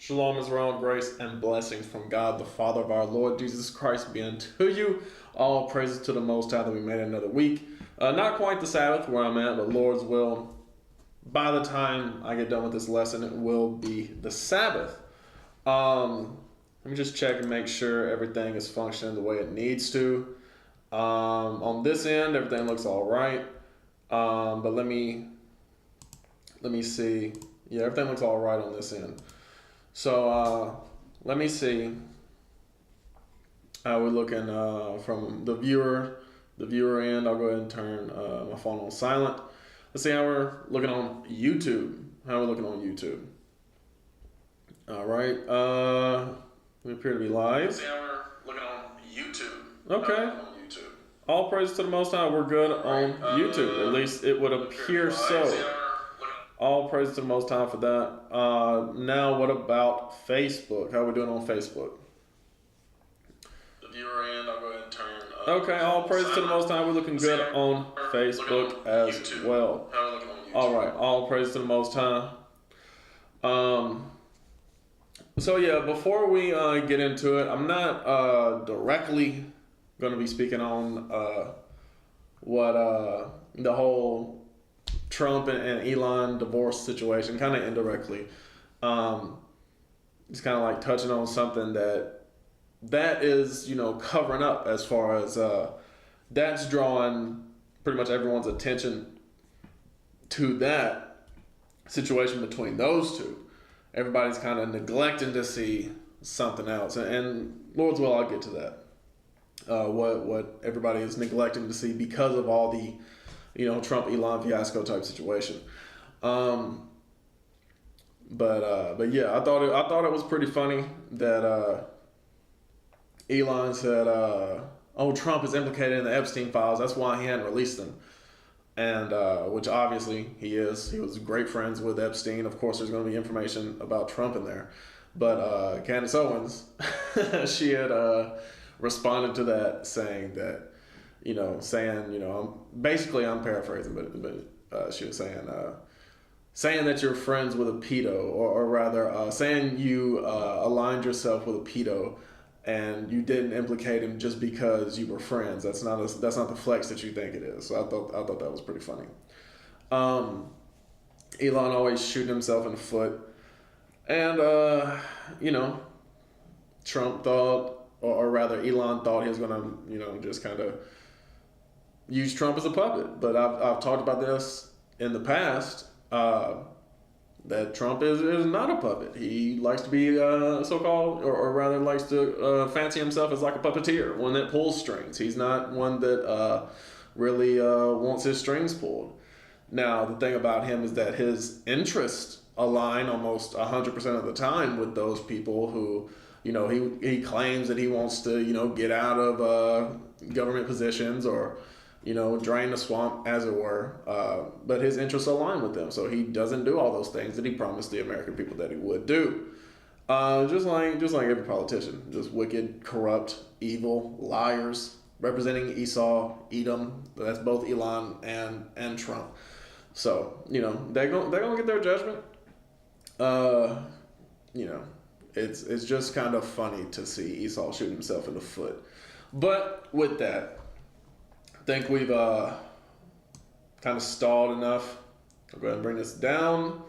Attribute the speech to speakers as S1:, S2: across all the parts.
S1: Shalom, Israel, grace and blessings from God, the Father of our Lord Jesus Christ, be unto you. All praises to the Most High that we made another week. Not quite the Sabbath where I'm at, but Lord's will. By the time I get done with this lesson, it will be the Sabbath. Let me just check and make sure everything is functioning the way it needs to. On this end, everything looks all right. But let me see. Yeah, everything looks all right on this end. So let me see how we're looking from the viewer end. I'll go ahead and turn my phone on silent. Let's see how we're looking on YouTube. All right. We appear to be live.
S2: Let's see how we're looking on YouTube.
S1: Okay. All praise to the Most High. We're good on YouTube. At least it would appear so. All praise to the Most High for that. Now, what about Facebook? How are we doing on Facebook?
S2: The viewer end, I'll go ahead and turn.
S1: Okay, all praise to the Most High. We're looking good on Facebook as well.
S2: How are we looking on YouTube?
S1: All right, all praise to the Most High. So yeah, before we get into it, I'm not directly going to be speaking on what the whole Trump and Elon divorce situation, kind of indirectly. It's kind of like touching on something that is, covering up as far as that's drawing pretty much everyone's attention to that situation between those two. Everybody's kind of neglecting to see something else, and Lord's will, I'll get to that. What everybody is neglecting to see because of all the Trump Elon fiasco type situation. But yeah, I thought it was pretty funny that Elon said, Trump is implicated in the Epstein files. That's why he hadn't released them. And which obviously he is. He was great friends with Epstein. Of course, there's going to be information about Trump in there. But Candace Owens, she had responded to that saying that, I'm paraphrasing, but she was saying that you're friends with a pedo, or rather, saying you aligned yourself with a pedo, and you didn't implicate him just because you were friends. That's not the flex that you think it is. So I thought that was pretty funny. Elon always shooting himself in the foot, and Trump thought, or rather, Elon thought he was gonna, just kind of use Trump as a puppet. But I've talked about this in the past, that Trump is not a puppet. He likes to be so-called, or rather likes to fancy himself as like a puppeteer, one that pulls strings. He's not one that really wants his strings pulled. Now, the thing about him is that his interests align almost 100% of the time with those people who, he claims that he wants to, get out of government positions or, drain the swamp, as it were. But his interests align with them, so he doesn't do all those things that he promised the American people that he would do. Just like every politician, just wicked, corrupt, evil, liars, representing Esau, Edom. That's both Elon and Trump. So they're gonna get their judgment. It's just kind of funny to see Esau shoot himself in the foot. But with that, I think we've kind of stalled enough. I'll go ahead and bring this down,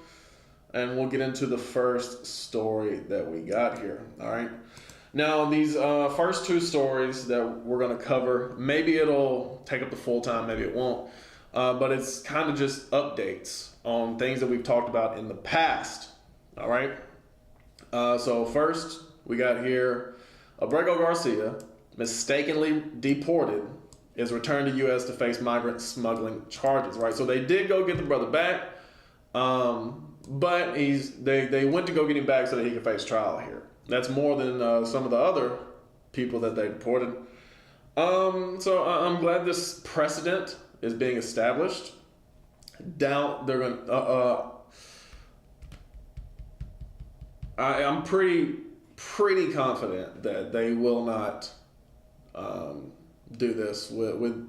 S1: and we'll get into the first story that we got here. All right. Now, these first two stories that we're going to cover, maybe it'll take up the full time, maybe it won't. But it's kind of just updates on things that we've talked about in the past. All right. So first, we got here Abrego Garcia, mistakenly deported, is returned to U.S. to face migrant smuggling charges, right? So they did go get the brother back, but they went to go get him back so that he could face trial here. That's more than some of the other people that they deported. So I'm glad this precedent is being established. Doubt they're going to... I'm pretty confident that they will not do this with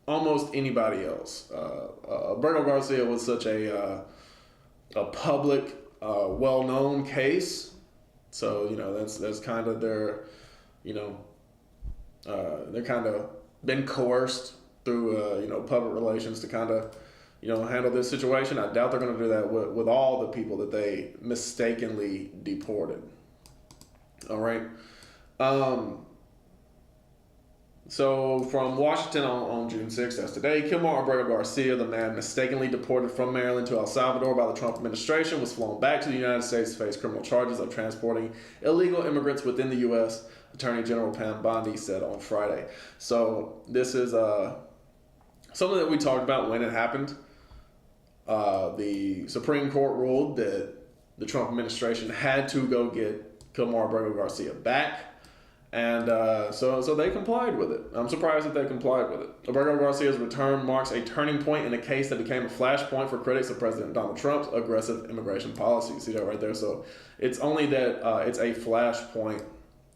S1: almost anybody else. Abrego Garcia was such a public, well-known case So that's kind of their, they're kind of been coerced through public relations to kind of handle this situation. I doubt they're going to do that with all the people that they mistakenly deported. All right. So from Washington on June 6th, that's today, Kilmar Abrego Garcia, the man mistakenly deported from Maryland to El Salvador by the Trump administration, was flown back to the United States to face criminal charges of transporting illegal immigrants within the U.S., Attorney General Pam Bondi said on Friday. So this is something that we talked about when it happened. The Supreme Court ruled that the Trump administration had to go get Kilmar Abrego Garcia back. And so they complied with it. I'm surprised that they complied with it. Abrego Garcia's return marks a turning point in a case that became a flashpoint for critics of President Donald Trump's aggressive immigration policy. See that right there? So it's only that it's a flashpoint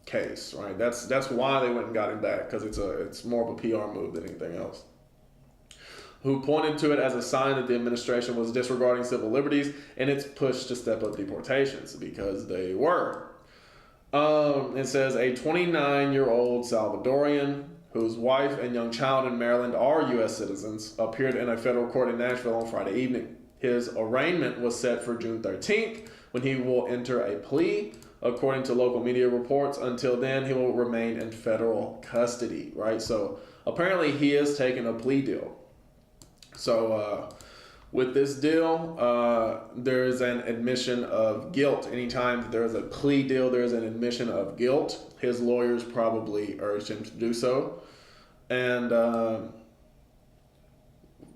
S1: case, right? That's why they went and got him back, because it's more of a PR move than anything else. Who pointed to it as a sign that the administration was disregarding civil liberties in its push to step up deportations, because they were. It says a 29-year-old Salvadorian whose wife and young child in Maryland are U.S. citizens appeared in a federal court in Nashville on Friday evening. His arraignment was set for June 13th, when he will enter a plea. According to local media reports, until then, he will remain in federal custody, right? So apparently he is taking a plea deal. So with this deal, there is an admission of guilt. Anytime there is a plea deal, there is an admission of guilt. His lawyers probably urged him to do so. And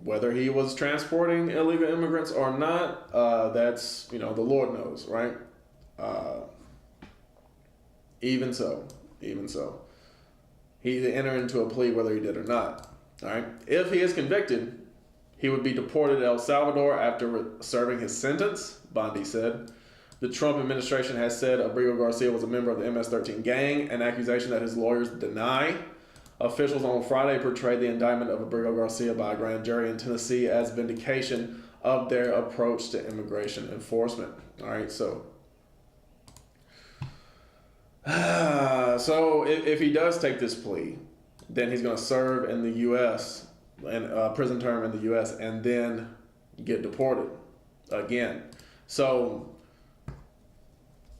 S1: whether he was transporting illegal immigrants or not, that's, the Lord knows, right? Even so, he entered into a plea whether he did or not. All right. If he is convicted, he would be deported to El Salvador after serving his sentence, Bondi said. The Trump administration has said Abrego Garcia was a member of the MS-13 gang, an accusation that his lawyers deny. Officials on Friday portrayed the indictment of Abrego Garcia by a grand jury in Tennessee as vindication of their approach to immigration enforcement. All right, so if he does take this plea, then he's going to serve in the U.S., and prison term in the U.S., and then get deported again. So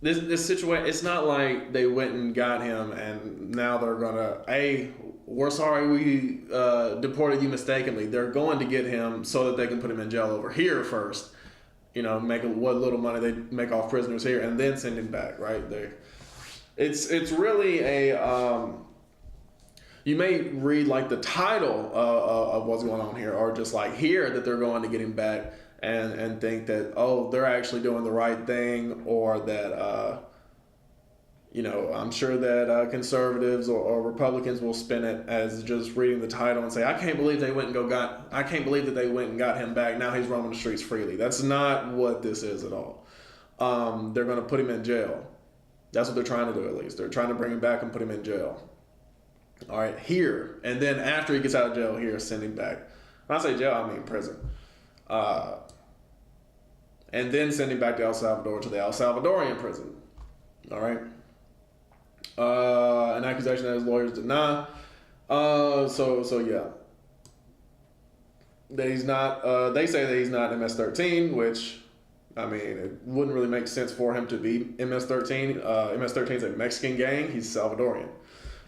S1: this situation, it's not like they went and got him and now they're gonna, hey, we're sorry we deported you mistakenly. They're going to get him so that they can put him in jail over here first, make what little money they make off prisoners here, and then send him back, right? It's really a you may read like the title of what's going on here, or just like hear that they're going to get him back and think that, oh, they're actually doing the right thing, or that, I'm sure that conservatives or Republicans will spin it as just reading the title and say, I can't believe that they went and got him back. Now he's roaming the streets freely. That's not what this is at all. They're going to put him in jail. That's what they're trying to do, at least. They're trying to bring him back and put him in jail. All right, here. And then after he gets out of jail here, send him back. When I say jail, I mean prison. And then send him back to El Salvador, to the El Salvadorian prison. All right. An accusation that his lawyers deny. So yeah. That he's not, they say that he's not MS-13, which, I mean, it wouldn't really make sense for him to be MS-13. MS-13 is a Mexican gang. He's Salvadorian.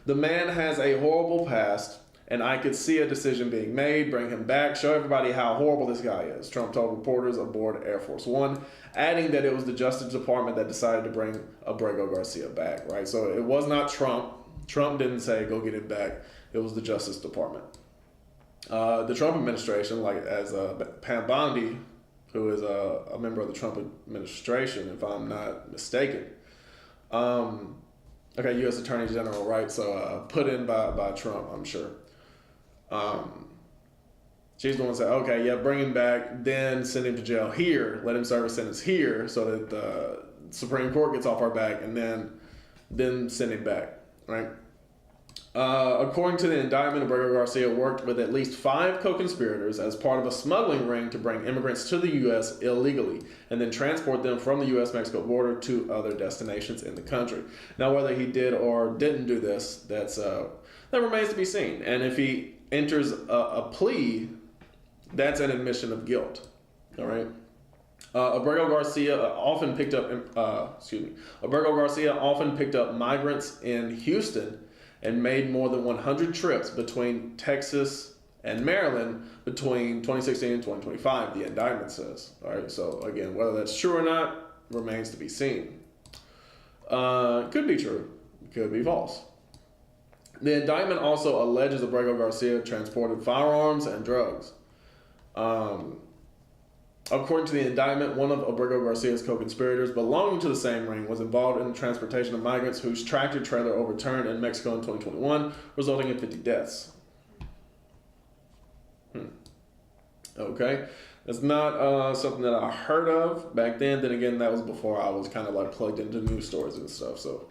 S1: The man has a horrible past, and I could see a decision being made, bring him back, show everybody how horrible this guy is, Trump told reporters aboard Air Force One, adding that it was the Justice Department that decided to bring Abrego Garcia back, right? So it was not Trump. Trump didn't say, go get him back. It was the Justice Department. The Trump administration, like as Pam Bondi, who is a member of the Trump administration, if I'm not mistaken, U.S. Attorney General, right? So put in by Trump, I'm sure. She's the one that said, okay, yeah, bring him back, then send him to jail here, let him serve a sentence here so that the Supreme Court gets off our back, and then send him back, right? According to the indictment, Abrego Garcia worked with at least 5 co-conspirators as part of a smuggling ring to bring immigrants to the U.S. illegally and then transport them from the U.S.-Mexico border to other destinations in the country. Now, whether he did or didn't do this, that remains to be seen. And if he enters a plea, that's an admission of guilt. All right. Abrego Garcia often picked up migrants in Houston and made more than 100 trips between Texas and Maryland between 2016 and 2025, the indictment says. All right, so again, whether that's true or not remains to be seen. Could be true, could be false. The indictment also alleges Abrego Garcia transported firearms and drugs. According to the indictment, one of Abrego Garcia's co-conspirators belonging to the same ring was involved in the transportation of migrants whose tractor trailer overturned in Mexico in 2021, resulting in 50 deaths. Okay. That's not something that I heard of back then. Then again, that was before I was kind of like plugged into news stories and stuff. So,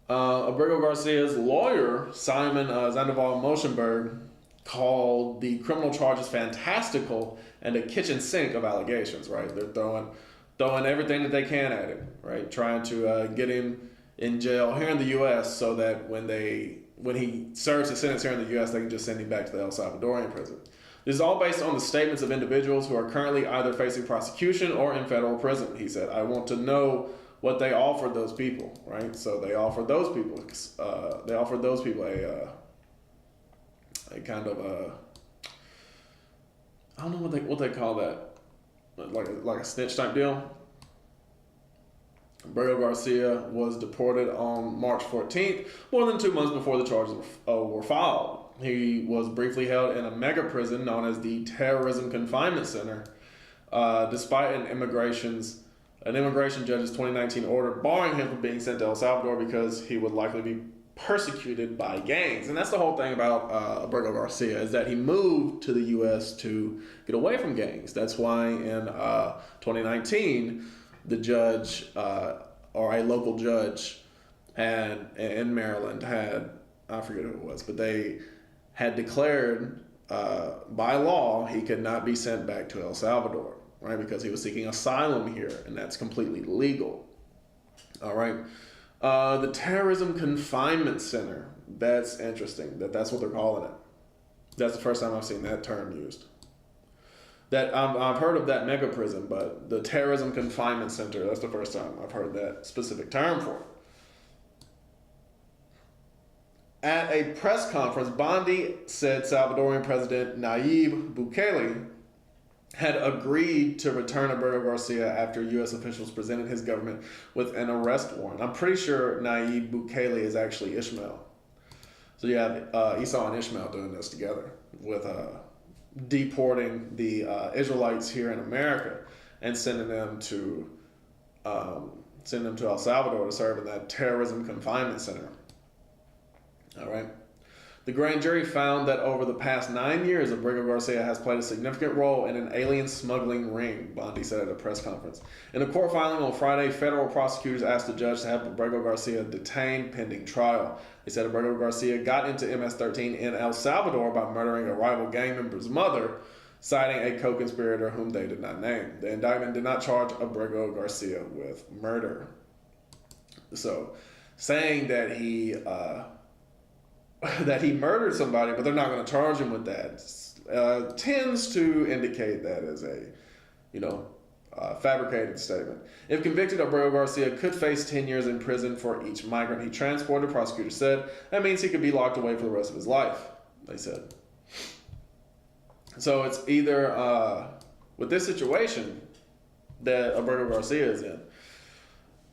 S1: Abrego Garcia's lawyer, Simon Sandoval Moshenberg, called the criminal charges fantastical and a kitchen sink of allegations, right? They're throwing everything that they can at him, right? Trying to get him in jail here in the U.S. so that when he serves his sentence here in the U.S., they can just send him back to the El Salvadorian prison. This is all based on the statements of individuals who are currently either facing prosecution or in federal prison. He said, I want to know what they offered those people, right? So they offered those people a kind of I don't know what they call that, like a snitch type deal. Abrego Garcia was deported on March 14th, more than 2 months before the charges were filed. He was briefly held in a mega prison known as the Terrorism Confinement Center, despite an immigration judge's 2019 order barring him from being sent to El Salvador because he would likely be persecuted by gangs. And that's the whole thing about Abrego Garcia, is that he moved to the U.S. to get away from gangs. That's why in 2019, the judge, or a local judge in Maryland had, I forget who it was, but they had declared by law he could not be sent back to El Salvador, right? Because he was seeking asylum here, and that's completely legal. All right. The Terrorism Confinement Center. That's interesting. That's what they're calling it. That's the first time I've seen that term used. That I've heard of that mega prison, but the Terrorism Confinement Center, that's the first time I've heard that specific term for it. At a press conference, Bondi said Salvadorian President Nayib Bukele had agreed to return Abrego Garcia after U.S. officials presented his government with an arrest warrant. I'm pretty sure Nayib Bukele is actually Ishmael. So you have Esau and Ishmael doing this together with deporting the Israelites here in America and sending them to El Salvador to serve in that terrorism confinement center. All right. The grand jury found that over the past 9 years, Abrego Garcia has played a significant role in an alien smuggling ring, Bondi said at a press conference. In a court filing on Friday, federal prosecutors asked the judge to have Abrego Garcia detained pending trial. They said Abrego Garcia got into MS-13 in El Salvador by murdering a rival gang member's mother, citing a co-conspirator whom they did not name. The indictment did not charge Abrego Garcia with murder. So, saying that he murdered somebody, but they're not going to charge him with that, tends to indicate that as a, fabricated statement. If convicted, Abrego Garcia could face 10 years in prison for each migrant he transported, prosecutors said. That means he could be locked away for the rest of his life, they said. So it's either, with this situation that Abrego Garcia is in,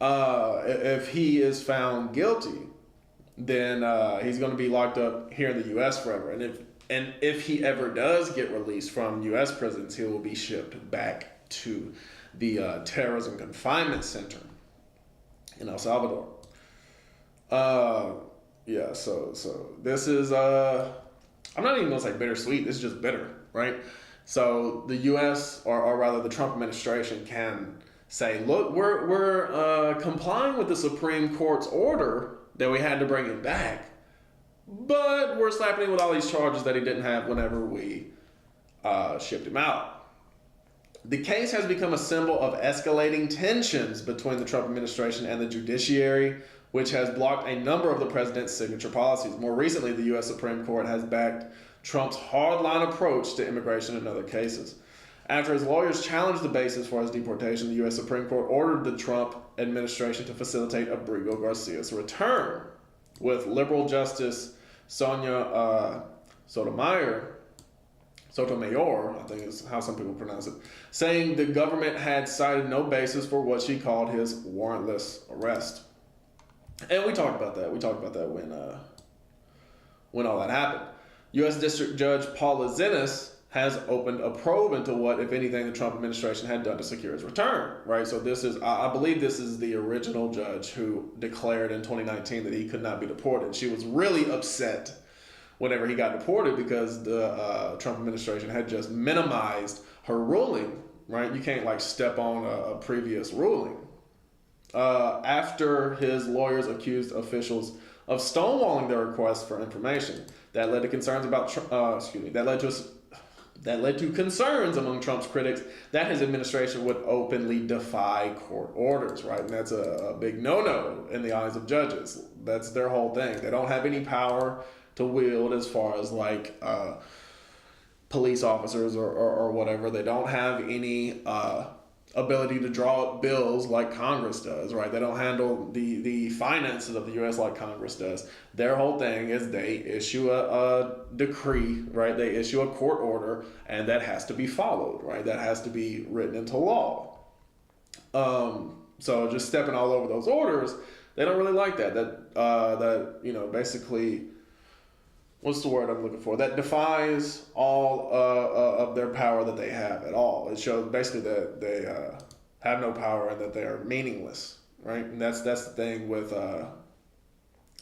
S1: if he is found guilty, then he's going to be locked up here in the U.S. forever. And if he ever does get released from U.S. prisons, he will be shipped back to the Terrorism Confinement Center in El Salvador. So this is, I'm not even going to say bittersweet. This is just bitter, right? So the U.S., or rather the Trump administration, can say, look, we're complying with the Supreme Court's order that we had to bring him back, but we're slapping him with all these charges that he didn't have whenever we shipped him out. The case has become a symbol of escalating tensions between the Trump administration and the judiciary, which has blocked a number of the president's signature policies. More recently, the U.S. Supreme Court has backed Trump's hardline approach to immigration in other cases. After his lawyers challenged the basis for his deportation, the U.S. Supreme Court ordered the Trump administration to facilitate Abrego Garcia's return, with liberal Justice Sonia Sotomayor, I think is how some people pronounce it, saying the government had cited no basis for what she called his warrantless arrest. And we talked about that. We talked about that when all that happened. U.S. District Judge Paul Lazenis has opened a probe into what, if anything, the Trump administration had done to secure his return, right? So this is, I believe this is the original judge who declared in 2019 that he could not be deported. She was really upset whenever he got deported because the Trump administration had just minimized her ruling, right? You can't like step on a previous ruling. After his lawyers accused officials of stonewalling their requests for information, that led to concerns about, that led to concerns among Trump's critics that his administration would openly defy court orders, right? And that's a big no-no in the eyes of judges. That's their whole thing. They don't have any power to wield as far as like police officers or whatever. They don't have any ability to draw up bills like Congress does, right? They don't handle the finances of the U.S. like Congress does. Their whole thing is they issue a decree, right? They issue a court order, and that has to be followed, right? That has to be written into law. So just stepping all over those orders, they don't really like that. That basically, what's the word I'm looking for? That defies all of their power that they have at all. It shows basically that they have no power and that they are meaningless, right? And that's the thing with the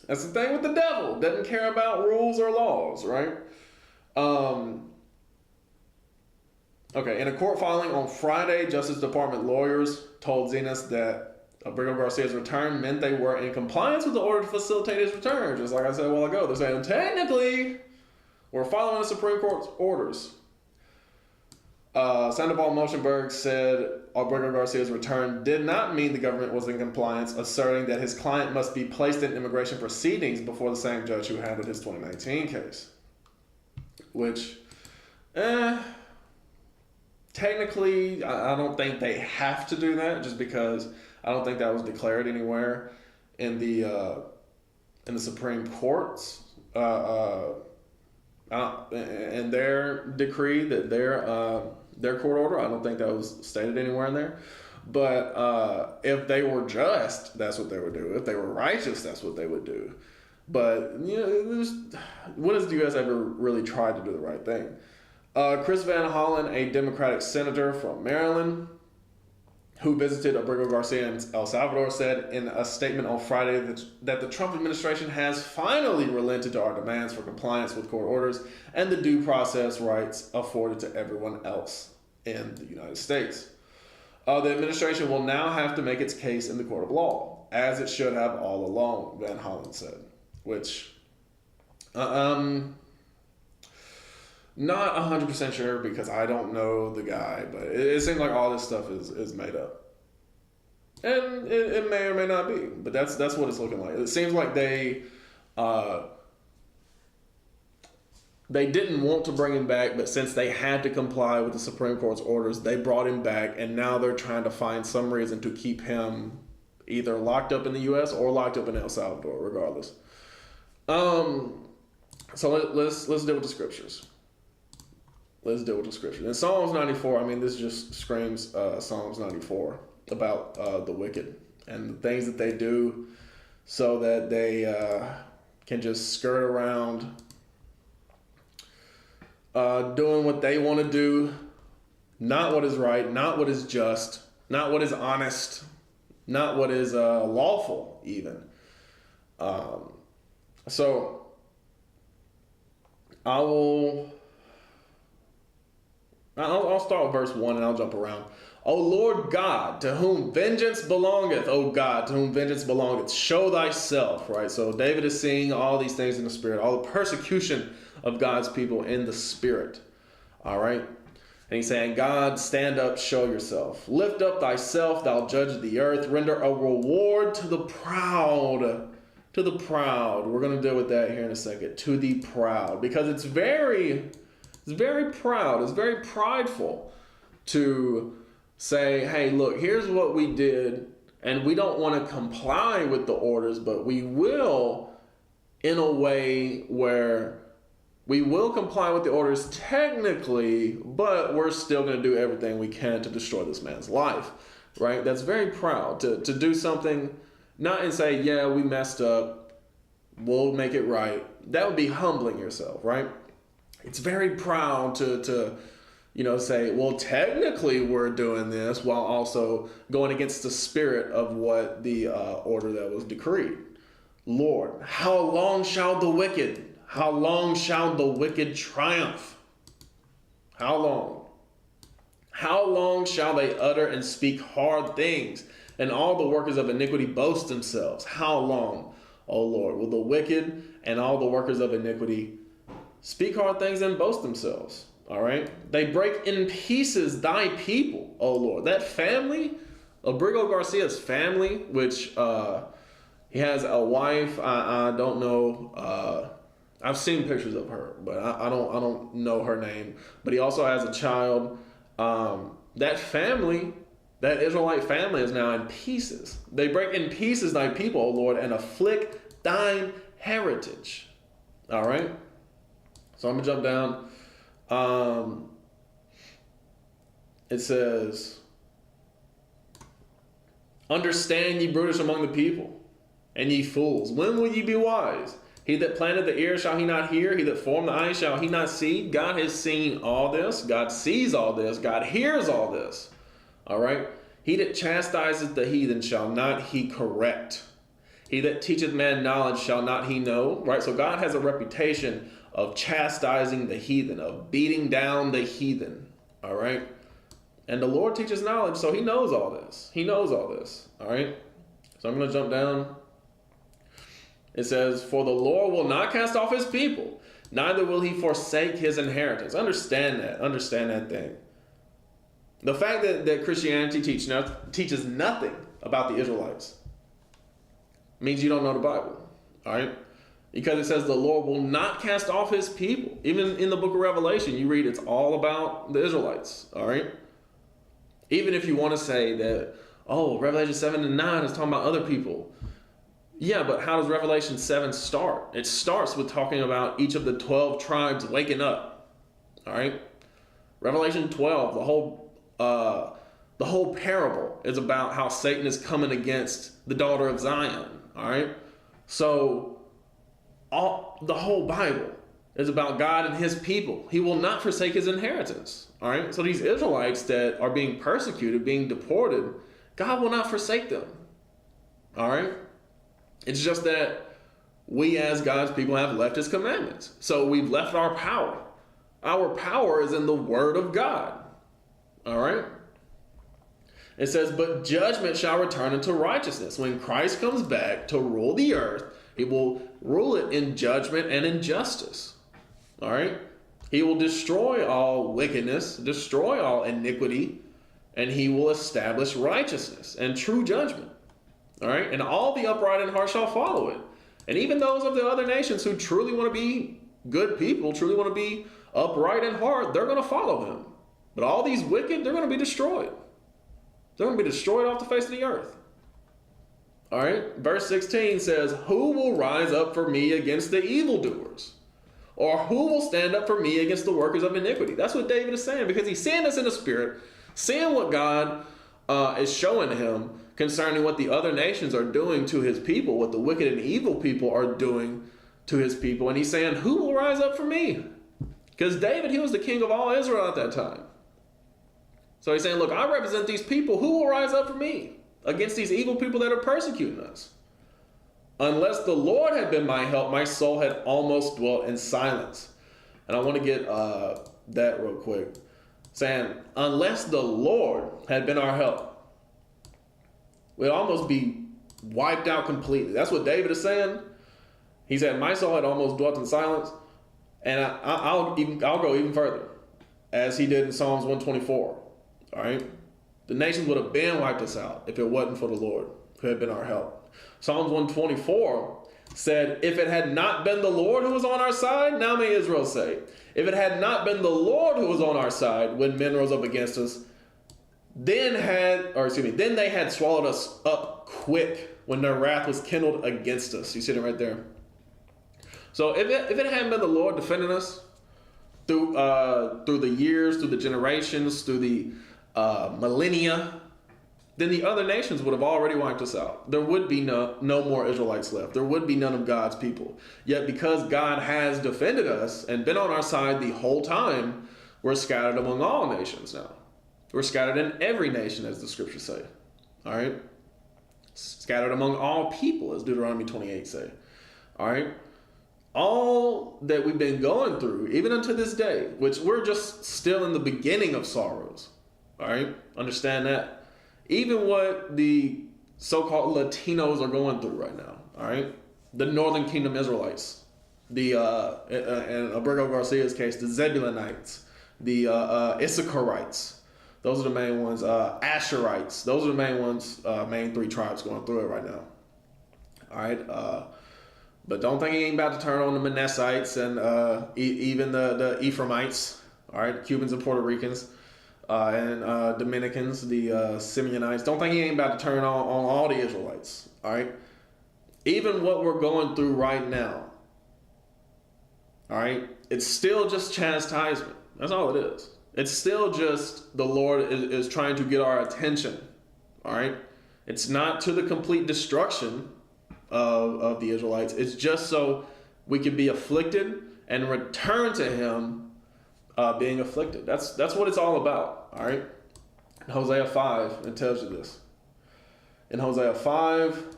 S1: devil. Doesn't care about rules or laws, right? Okay, in a court filing on Friday, Justice Department lawyers told Zenas that Abrego Garcia's return meant they were in compliance with the order to facilitate his return. Just like I said a while ago, they're saying, technically, we're following the Supreme Court's orders. Sandoval Moshenberg said Abrego Garcia's return did not mean the government was in compliance, asserting that his client must be placed in immigration proceedings before the same judge who handled his 2019 case. Which, technically, I don't think they have to do that, just because I don't think that was declared anywhere in the Supreme Court's in their decree, that their court order. I don't think that was stated anywhere in there. But if they were just, that's what they would do. If they were righteous, that's what they would do. But when has the U.S. ever really tried to do the right thing? Chris Van Hollen, a Democratic senator from Maryland, who visited Abrego Garcia in El Salvador, said in a statement on Friday that the Trump administration has finally relented to our demands for compliance with court orders and the due process rights afforded to everyone else in the United States. The administration will now have to make its case in the court of law, as it should have all along, Van Hollen said, which not 100% sure because I don't know the guy, but it seems like all this stuff is made up. And it may or may not be, but that's what it's looking like. It seems like they didn't want to bring him back, but since they had to comply with the Supreme Court's orders, they brought him back, and now they're trying to find some reason to keep him either locked up in the U.S. or locked up in El Salvador, regardless. So let's deal with the scriptures. Let's deal with the scriptures. In Psalms 94, I mean, this just screams Psalms 94 about the wicked and the things that they do so that they can just skirt around doing what they want to do, not what is right, not what is just, not what is honest, not what is lawful even. So I will... I'll start with verse 1 and I'll jump around. O Lord God, to whom vengeance belongeth, O God, to whom vengeance belongeth, show thyself, right? So David is seeing all these things in the spirit, all the persecution of God's people in the spirit, all right? And he's saying, God, stand up, show yourself. Lift up thyself, thou judge of the earth. Render a reward to the proud. To the proud. We're going to deal with that here in a second. To the proud. Because it's very proud. It's very prideful to say, hey, look, here's what we did, and we don't want to comply with the orders, but we will in a way where we will comply with the orders technically, but we're still going to do everything we can to destroy this man's life, right? That's very proud to do something, not and say, yeah, we messed up, we'll make it right. That would be humbling yourself, right? It's very proud to say, well, technically we're doing this while also going against the spirit of what the order that was decreed. Lord, how long shall the wicked triumph? How long? How long shall they utter and speak hard things, and all the workers of iniquity boast themselves? How long, O Lord, will the wicked and all the workers of iniquity speak hard things and boast themselves? All right. They break in pieces thy people, O Lord. That family, Abrego Garcia's family, which he has a wife. I don't know. I've seen pictures of her, but I don't know her name. But he also has a child. That family, that Israelite family, is now in pieces. They break in pieces thy people, O Lord, and afflict thine heritage. All right. So I'm gonna jump down. It says, understand, ye brutish among the people, and ye fools, when will ye be wise? He that planted the ear, shall he not hear? He that formed the eye, shall he not see? God has seen all this. God sees all this. God hears all this. All right. He that chastises the heathen, shall not he correct? He that teacheth man knowledge, shall not he know? Right. So God has a reputation of chastising the heathen, of beating down the heathen, all right? And the Lord teaches knowledge, so he knows all this. He knows all this, all right? So I'm going to jump down. It says, for the Lord will not cast off his people, neither will he forsake his inheritance. Understand that thing. The fact that Christianity teaches nothing about the Israelites means you don't know the Bible, all right? Because it says the Lord will not cast off his people. Even in the book of Revelation, you read it's all about the Israelites. All right. Even if you want to say that, oh, Revelation 7 and 9 is talking about other people. Yeah, but how does Revelation 7 start? It starts with talking about each of the 12 tribes waking up. All right. Revelation 12, the whole parable is about how Satan is coming against the daughter of Zion. All right. So the whole Bible is about God and his people. He will not forsake his inheritance. All right. So these Israelites that are being persecuted, being deported, God will not forsake them. All right. It's just that we as God's people have left his commandments. So we've left our power. Our power is in the word of God. All right. It says, but judgment shall return unto righteousness. When Christ comes back to rule the earth, he will rule it in judgment and in justice. All right. He will destroy all wickedness, destroy all iniquity, and he will establish righteousness and true judgment. All right. And all the upright in heart shall follow it. And even those of the other nations who truly want to be good people, truly want to be upright in heart, they're going to follow him. But all these wicked, they're going to be destroyed. They're going to be destroyed off the face of the earth. All right. Verse 16 says, who will rise up for me against the evildoers? Or who will stand up for me against the workers of iniquity? That's what David is saying, because he's seeing this in the spirit, seeing what God is showing him concerning what the other nations are doing to his people, what the wicked and evil people are doing to his people. And he's saying, who will rise up for me? Because David, he was the king of all Israel at that time. So he's saying, look, I represent these people. Who will rise up for me against these evil people that are persecuting us? Unless the Lord had been my help, my soul had almost dwelt in silence. And I want to get that real quick. saying, unless the Lord had been our help, we'd almost be wiped out completely. That's what David is saying. He said, my soul had almost dwelt in silence. And I'll go even further, as he did in Psalms 124. All right? The nations would have been wiped us out if it wasn't for the Lord who had been our help. Psalms 124 said, if it had not been the Lord who was on our side, now may Israel say, if it had not been the Lord who was on our side when men rose up against us, then they had swallowed us up quick when their wrath was kindled against us. You see it right there. So if it hadn't been the Lord defending us through the years, through the generations, through the millennia, then the other nations would have already wiped us out. There would be no more Israelites left. There would be none of God's people. Yet because God has defended us and been on our side the whole time, we're scattered among all nations now. We're scattered in every nation, as the scriptures say. All right? Scattered among all people, as Deuteronomy 28 say. All right? All that we've been going through, even unto this day, which we're just still in the beginning of sorrows. All right? Understand that. Even what the so-called Latinos are going through right now. All right? The Northern Kingdom Israelites. In Abrego Garcia's case, the Zebulonites. The Issacharites. Those are the main ones. Asherites. Those are the main ones, main three tribes going through it right now. All right? But don't think he ain't about to turn on the Manassites and even the Ephraimites. All right? Cubans and Puerto Ricans. And Dominicans, the Simeonites. Don't think he ain't about to turn on all the Israelites. All right? Even what we're going through right now. All right? It's still just chastisement. That's all it is. It's still just the Lord is trying to get our attention. All right? It's not to the complete destruction of the Israelites. It's just so we can be afflicted and return to him being afflicted. That's what it's all about. All right? In Hosea 5, it tells you this. In Hosea 5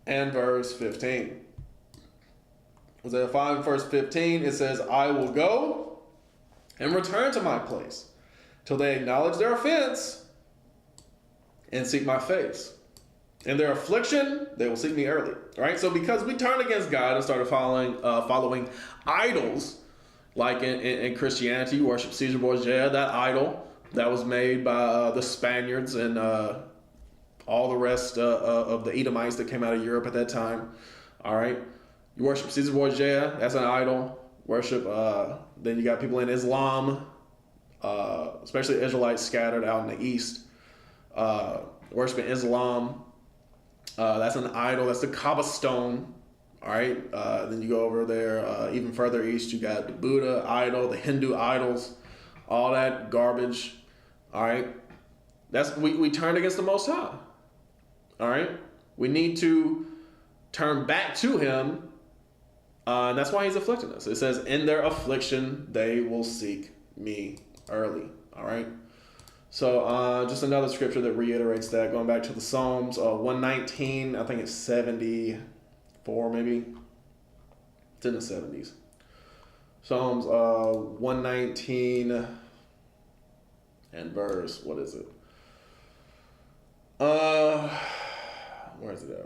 S1: and verse 15. Hosea 5 verse 15, it says, I will go and return to my place till they acknowledge their offense and seek my face. In their affliction, they will seek me early. All right? So because we turned against God and started following idols, like in Christianity, you worship Caesar Borgia, that idol that was made by the Spaniards and all the rest of the Edomites that came out of Europe at that time. All right? You worship Caesar Borgia, that's an idol. Worship, then you got people in Islam, especially Israelites scattered out in the east, worshiping Islam. That's an idol. That's the Kaaba stone. All right. Then you go over there, even further east, you got the Buddha idol, the Hindu idols, all that garbage. All right. We turned against the Most High. All right. We need to turn back to him. And that's why he's afflicting us. It says, in their affliction, they will seek me early. All right. So just another scripture that reiterates that, going back to the Psalms 119, I think it's 74 maybe. It's in the 70s. Psalms 119 and verse, what is it? Where's it at?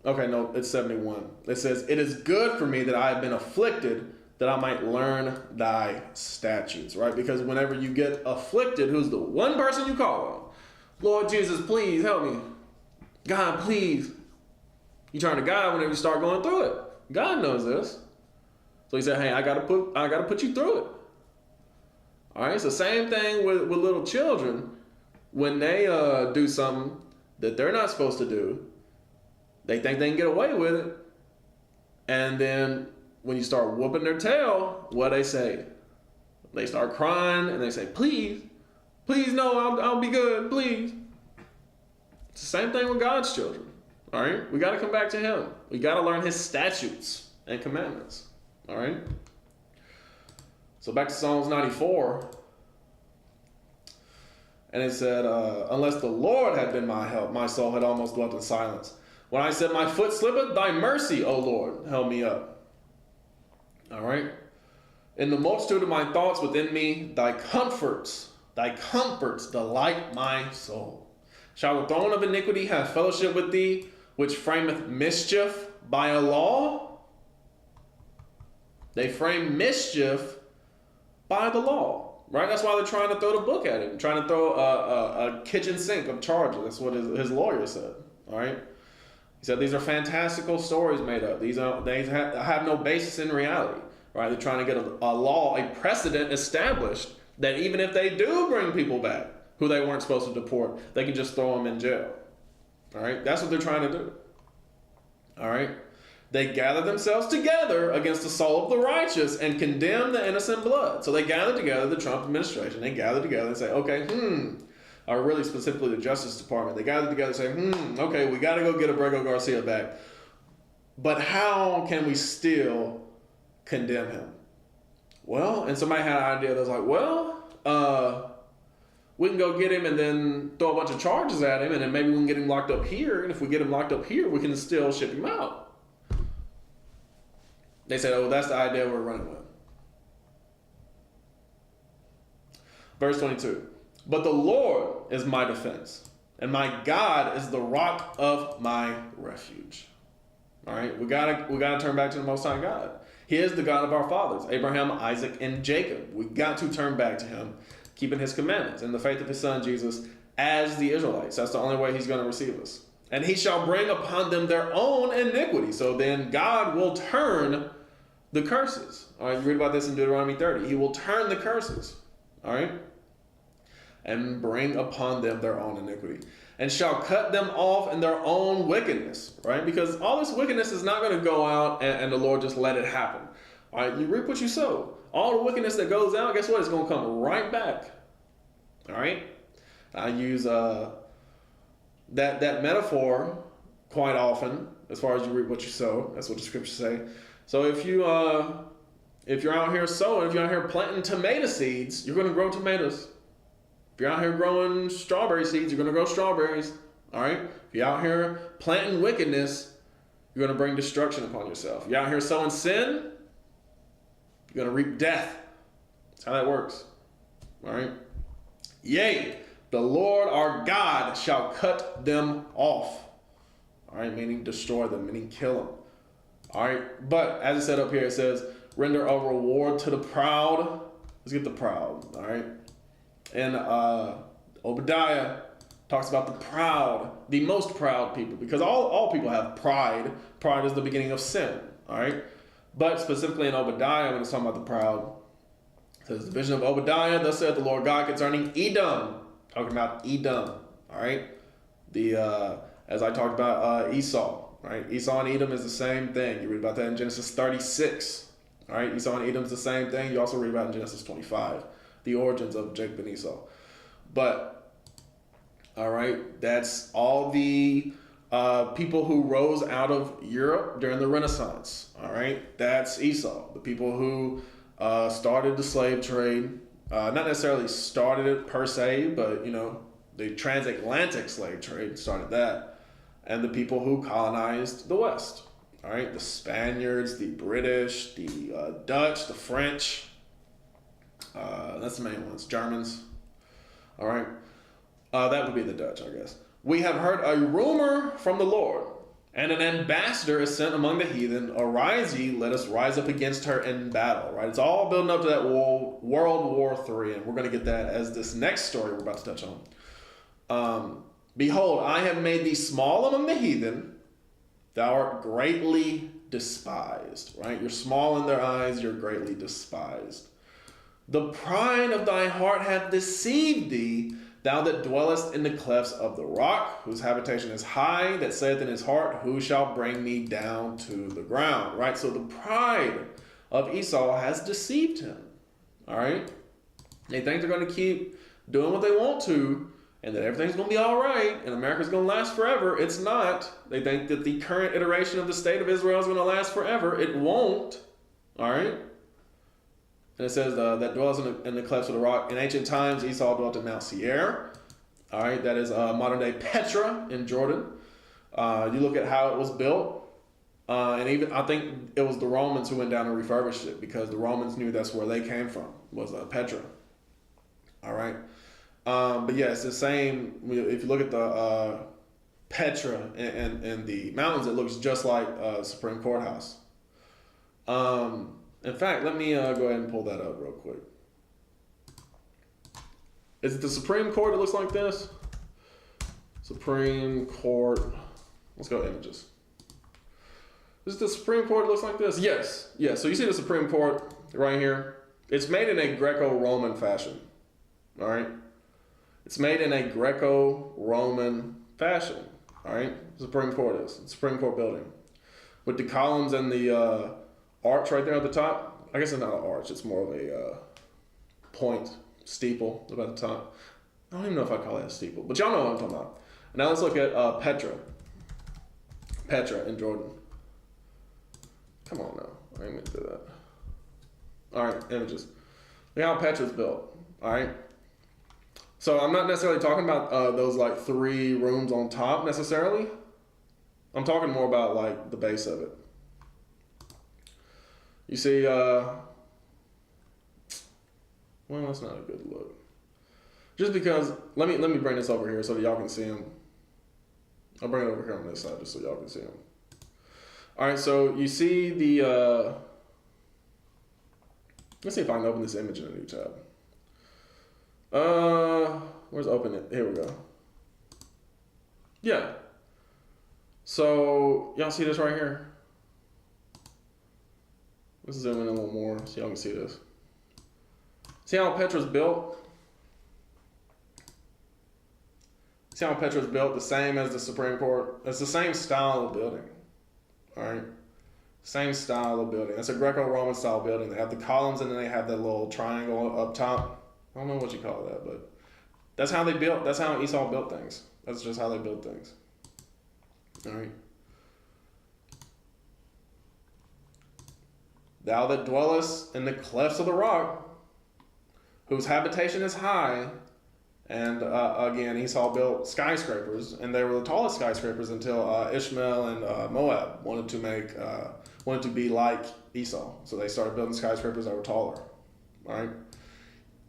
S1: Okay, no, it's 71. It says, it is good for me that I have been afflicted, that I might learn thy statutes, right? Because whenever you get afflicted, who's the one person you call on? Lord Jesus, please help me. God, please. You turn to God whenever you start going through it. God knows this. So he said, hey, I gotta put you through it. All right, it's the same thing with little children. When they do something that they're not supposed to do, they think they can get away with it. And then when you start whooping their tail, what they say? They start crying and they say, please, no, I'll be good, please. It's the same thing with God's children. All right? We got to come back to him. We got to learn his statutes and commandments. All right? So back to Psalms 94. And it said, unless the Lord had been my help, my soul had almost dwelt in silence. When I said, my foot slippeth, thy mercy, O Lord, held me up. All right? In the multitude of my thoughts within me, thy comforts delight my soul. Shall the throne of iniquity have fellowship with thee, which frameth mischief by a law? They frame mischief by the law, right? That's why they're trying to throw the book at him, trying to throw a kitchen sink of charges. That's what his lawyer said, all right? He said these are fantastical stories made up. They have no basis in reality, right? They're trying to get a law, a precedent established that even if they do bring people back who they weren't supposed to deport, they can just throw them in jail, all right? That's what they're trying to do, all right? They gather themselves together against the soul of the righteous and condemn the innocent blood. So they gather together, the Trump administration, they gather together and say, okay, or really specifically the Justice Department, they gather together and say, okay, we got to go get Abrego Garcia back. But how can we still condemn him? Well, and somebody had an idea that was like, we can go get him and then throw a bunch of charges at him, and then maybe we can get him locked up here. And if we get him locked up here, we can still ship him out. They said, oh, that's the idea we're running with. Verse 22. But the Lord is my defense, and my God is the rock of my refuge. All right, we gotta turn back to the Most High God. He is the God of our fathers, Abraham, Isaac, and Jacob. We got to turn back to him, keeping his commandments and the faith of his son Jesus as the Israelites. That's the only way he's going to receive us. And he shall bring upon them their own iniquity. So then God will turn the curses. All right, you read about this in Deuteronomy 30. He will turn the curses. All right, and bring upon them their own iniquity, and shall cut them off in their own wickedness, right? Because all this wickedness is not going to go out and the Lord just let it happen. All right, you reap what you sow. All the wickedness that goes out, guess what? It's going to come right back. All right? I use that metaphor quite often as far as you reap what you sow. That's what the scriptures say. So if you're out here sowing, if you're out here planting tomato seeds, you're going to grow tomatoes. If you're out here growing strawberry seeds, you're going to grow strawberries. All right? If you're out here planting wickedness, you're going to bring destruction upon yourself. If you're out here sowing sin, you're going to reap death. That's how that works. All right? Yea, the Lord our God shall cut them off. All right? Meaning destroy them, meaning kill them. All right? But as it said up here, it says, render a reward to the proud. Let's get the proud. All right? And Obadiah talks about the proud, the most proud people, because all people have pride. Pride is the beginning of sin, all right? But specifically in Obadiah, when it's talking about the proud, it says, the vision of Obadiah, thus saith the Lord God concerning Edom, talking about Edom, all right? As I talked about Esau, right? Esau and Edom is the same thing. You read about that in Genesis 36, all right? Esau and Edom is the same thing. You also read about it in Genesis 25. The origins of Jacob and Esau. But, all right, that's all the people who rose out of Europe during the Renaissance. All right, that's Esau. The people who started the slave trade, not necessarily started it per se, but, the transatlantic slave trade started that. And the people who colonized the West. All right, the Spaniards, the British, the Dutch, the French. That's the main ones. Germans. All right. That would be the Dutch, I guess. We have heard a rumor from the Lord, and an ambassador is sent among the heathen. Arise ye, let us rise up against her in battle. Right? It's all building up to that World War III, and we're going to get that as this next story we're about to touch on. Behold, I have made thee small among the heathen. Thou art greatly despised. Right? You're small in their eyes. You're greatly despised. The pride of thy heart hath deceived thee, thou that dwellest in the clefts of the rock, whose habitation is high, that saith in his heart, who shall bring me down to the ground? Right? So the pride of Esau has deceived him. All right? They think they're going to keep doing what they want to, and that everything's going to be all right, and America's going to last forever. It's not. They think that the current iteration of the state of Israel is going to last forever. It won't. All right? And it says that dwells in the clefts of the rock. In ancient times, Esau dwelt in Mount Seir. All right, that is modern day Petra in Jordan. You look at how it was built. And even I think it was the Romans who went down and refurbished it because the Romans knew that's where they came from, was Petra. All right. But yeah, it's the same. If you look at the Petra and the mountains, it looks just like Supreme Courthouse. In fact, let me go ahead and pull that up real quick. Is it the Supreme Court that looks like this? Supreme Court. Let's go images. Is it the Supreme Court that looks like this? Yes. Yeah. So you see the Supreme Court right here. It's made in a Greco-Roman fashion. All right. It's made in a Greco-Roman fashion. All right. The Supreme Court is. The Supreme Court building. With the columns and the arch right there at the top. I guess it's not an arch. It's more of a point steeple up at the top. I don't even know if I call that a steeple. But y'all know what I'm talking about. Now let's look at Petra. Petra in Jordan. Come on now. I ain't meant to do that. All right. Images. Look how Petra's built. All right. So I'm not necessarily talking about those like 3 rooms on top necessarily. I'm talking more about like the base of it. You see, well, that's not a good look. Just because, let me bring this over here so that y'all can see them. I'll bring it over here on this side just so y'all can see them. All right, so you see the, let's see if I can open this image in a new tab. Where's open it? Here we go. Yeah. So y'all see this right here? Let's zoom in a little more so y'all can see this. See how Petra's built? See how Petra's built the same as the Supreme Court? It's the same style of building. All right? Same style of building. It's a Greco-Roman style building. They have the columns and then they have that little triangle up top. I don't know what you call that, but that's how they built. That's how Esau built things. That's just how they built things. All right. Thou that dwellest in the clefts of the rock, whose habitation is high, and again Esau built skyscrapers, and they were the tallest skyscrapers until Ishmael and Moab wanted to be like Esau, so they started building skyscrapers that were taller. All right.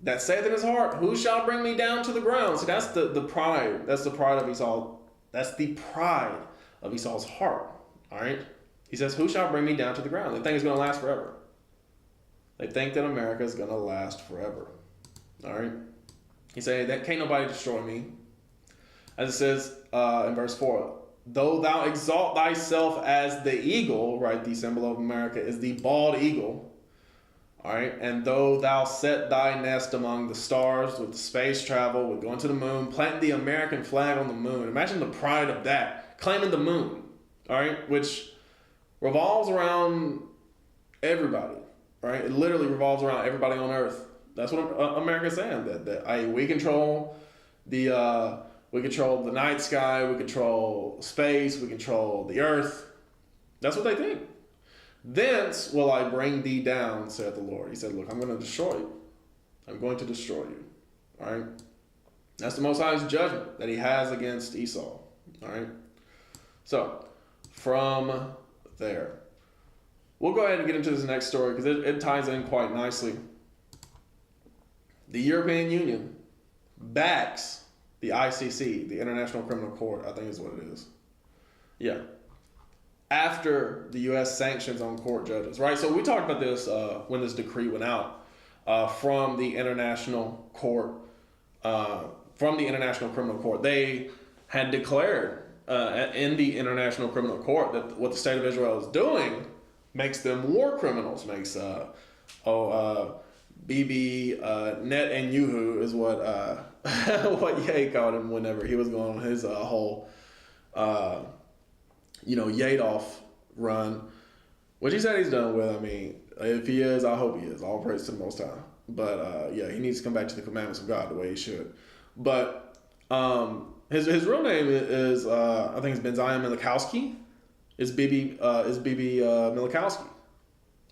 S1: That saith in his heart, who shall bring me down to the ground? See, that's the pride. That's the pride of Esau. That's the pride of Esau's heart. All right? He says, who shall bring me down to the ground? They think it's going to last forever. They think that America is going to last forever. All right? He said, that can't nobody destroy me. As it says in verse 4, though thou exalt thyself as the eagle, right? The symbol of America is the bald eagle. All right, and though thou set thy nest among the stars with space travel, with going to the moon, planting the American flag on the moon. Imagine the pride of that, claiming the moon, all right, which revolves around everybody, right? It literally revolves around everybody on Earth. That's what America's saying. That we control the night sky, we control space, we control the Earth. That's what they think. Thence will I bring thee down, saith the Lord. He said, look, I'm going to destroy you. I'm going to destroy you. All right? That's the Most High's judgment that he has against Esau. All right? So, from there. We'll go ahead and get into this next story because it ties in quite nicely. The European Union backs the ICC, the International Criminal Court, I think is what it is. Yeah. After the U.S. sanctions on court judges, right? So we talked about this when this decree went out from the International Court, from the International Criminal Court. They had declared in the International Criminal Court that what the state of Israel is doing makes them war criminals, makes Bibi Netanyahu is what Ye called him whenever he was going on his whole Yadoff run, which he said he's done with. I mean, if he is, I hope he is. All praise to the Most High. But he needs to come back to the commandments of God the way he should. But his real name is I think it's Benzion Milikowski. It's Bibi Milikowski.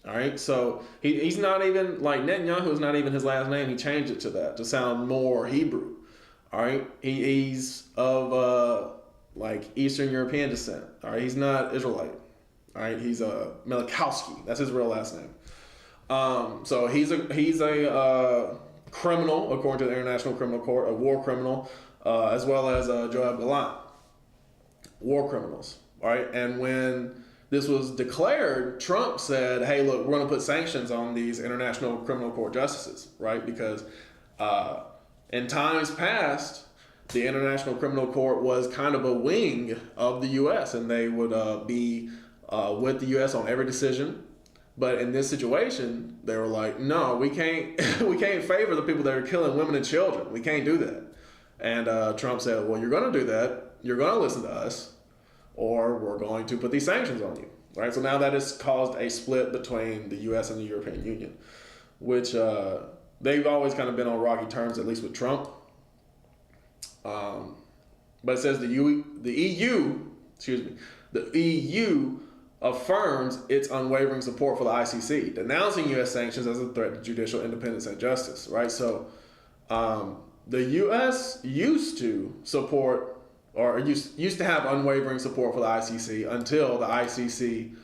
S1: All right, so he's not even like Netanyahu is not even his last name. He changed it to that to sound more Hebrew. All right, he's of like Eastern European descent. All right, he's not Israelite. All right, he's a Milikowski. That's his real last name. So he's a criminal according to the International Criminal Court, a war criminal, as well as Joab Galan, war criminals. All right, and when this was declared, Trump said, "Hey, look, we're going to put sanctions on these International Criminal Court justices, right? Because in times past, the International Criminal Court was kind of a wing of the U.S. and they would be with the U.S. on every decision. But in this situation, they were like, no, we can't we can't favor the people that are killing women and children. We can't do that." And Trump said, "Well, you're going to do that. You're going to listen to us, or we're going to put these sanctions on you." Right? So now that has caused a split between the U.S. and the European Union, which they've always kind of been on rocky terms, at least with Trump. But it says the EU affirms its unwavering support for the ICC, denouncing U.S. sanctions as a threat to judicial independence and justice. Right? So the U.S. used to support, or used to have unwavering support for the ICC until the ICC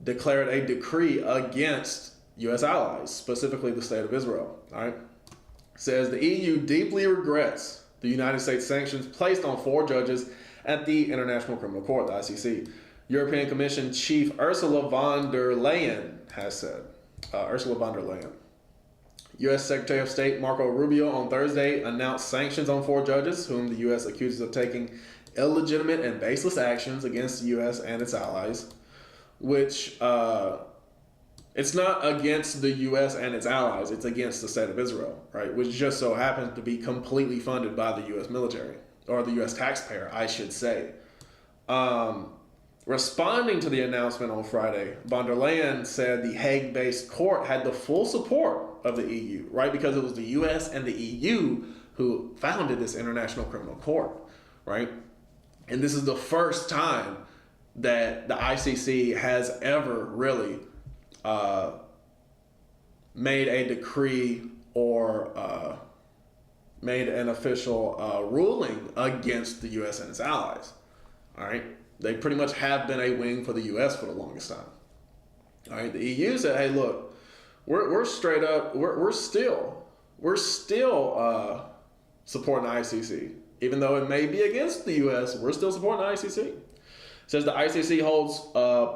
S1: declared a decree against U.S. allies, specifically the State of Israel. All right? It says the EU deeply regrets the United States sanctions placed on 4 judges at the International Criminal Court, the ICC. European Commission Chief Ursula von der Leyen has said. Ursula von der Leyen. U.S. Secretary of State Marco Rubio on Thursday announced sanctions on 4 judges whom the U.S. accuses of taking illegitimate and baseless actions against the U.S. and its allies, which it's not against the U.S. and its allies, it's against the State of Israel, right? Which just so happens to be completely funded by the U.S. military, or the U.S. taxpayer, I should say. Responding to the announcement on Friday, von der Leyen said the Hague-based court had the full support of the EU, right? Because it was the U.S. and the EU who founded this International Criminal Court, right? And this is the first time that the ICC has ever really made a decree or made an official ruling against the U.S. and its allies, all right? They pretty much have been a wing for the U.S. for the longest time. All right, the EU said, "Hey, look, we're straight up, we're still supporting the ICC, even though it may be against the U.S. We're still supporting the ICC." It says the ICC holds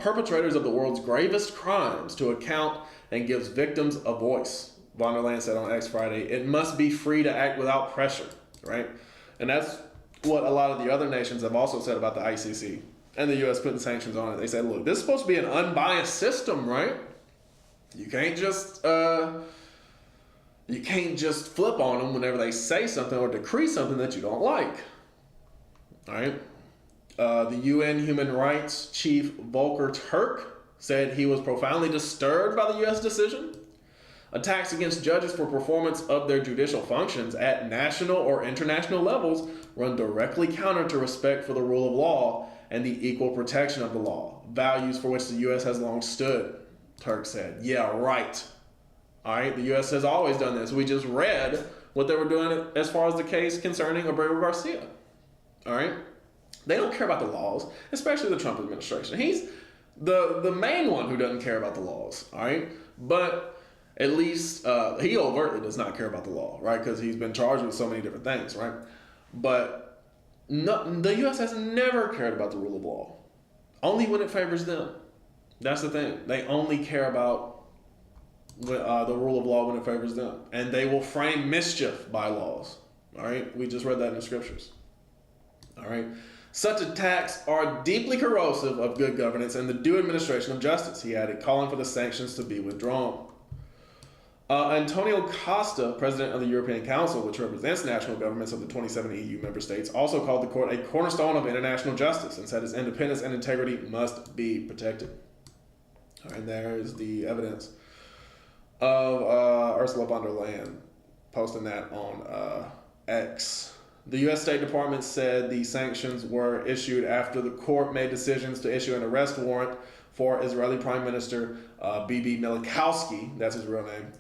S1: perpetrators of the world's gravest crimes to account and gives victims a voice. Von der Leyen said on X Friday, "It must be free to act without pressure," right? And that's what a lot of the other nations have also said about the ICC and the U.S. putting sanctions on it. They said, look, this is supposed to be an unbiased system, right? You can't just flip on them whenever they say something or decree something that you don't like. All right. The UN Human Rights Chief Volker Turk said he was profoundly disturbed by the U.S. decision. Attacks against judges for performance of their judicial functions at national or international levels run directly counter to respect for the rule of law and the equal protection of the law, values for which the U.S. has long stood, Turk said. Yeah, right. All right, the U.S. has always done this. We just read what they were doing as far as the case concerning Abrego Garcia. All right? They don't care about the laws, especially the Trump administration. He's the main one who doesn't care about the laws, all right? But at least he overtly does not care about the law, right? Because he's been charged with so many different things, right? But the U.S. has never cared about the rule of law, only when it favors them. That's the thing. They only care about the rule of law when it favors them. And they will frame mischief by laws, all right? We just read that in the scriptures, all right? Such attacks are deeply corrosive of good governance and the due administration of justice, he added, calling for the sanctions to be withdrawn. Antonio Costa, president of the European Council, which represents national governments of the 27 EU member states, also called the court a cornerstone of international justice and said its independence and integrity must be protected. All right, there is the evidence of Ursula von der Leyen posting that on X. The U.S. State Department said the sanctions were issued after the court made decisions to issue an arrest warrant for Israeli Prime Minister Bibi Milikowski, that's his real name,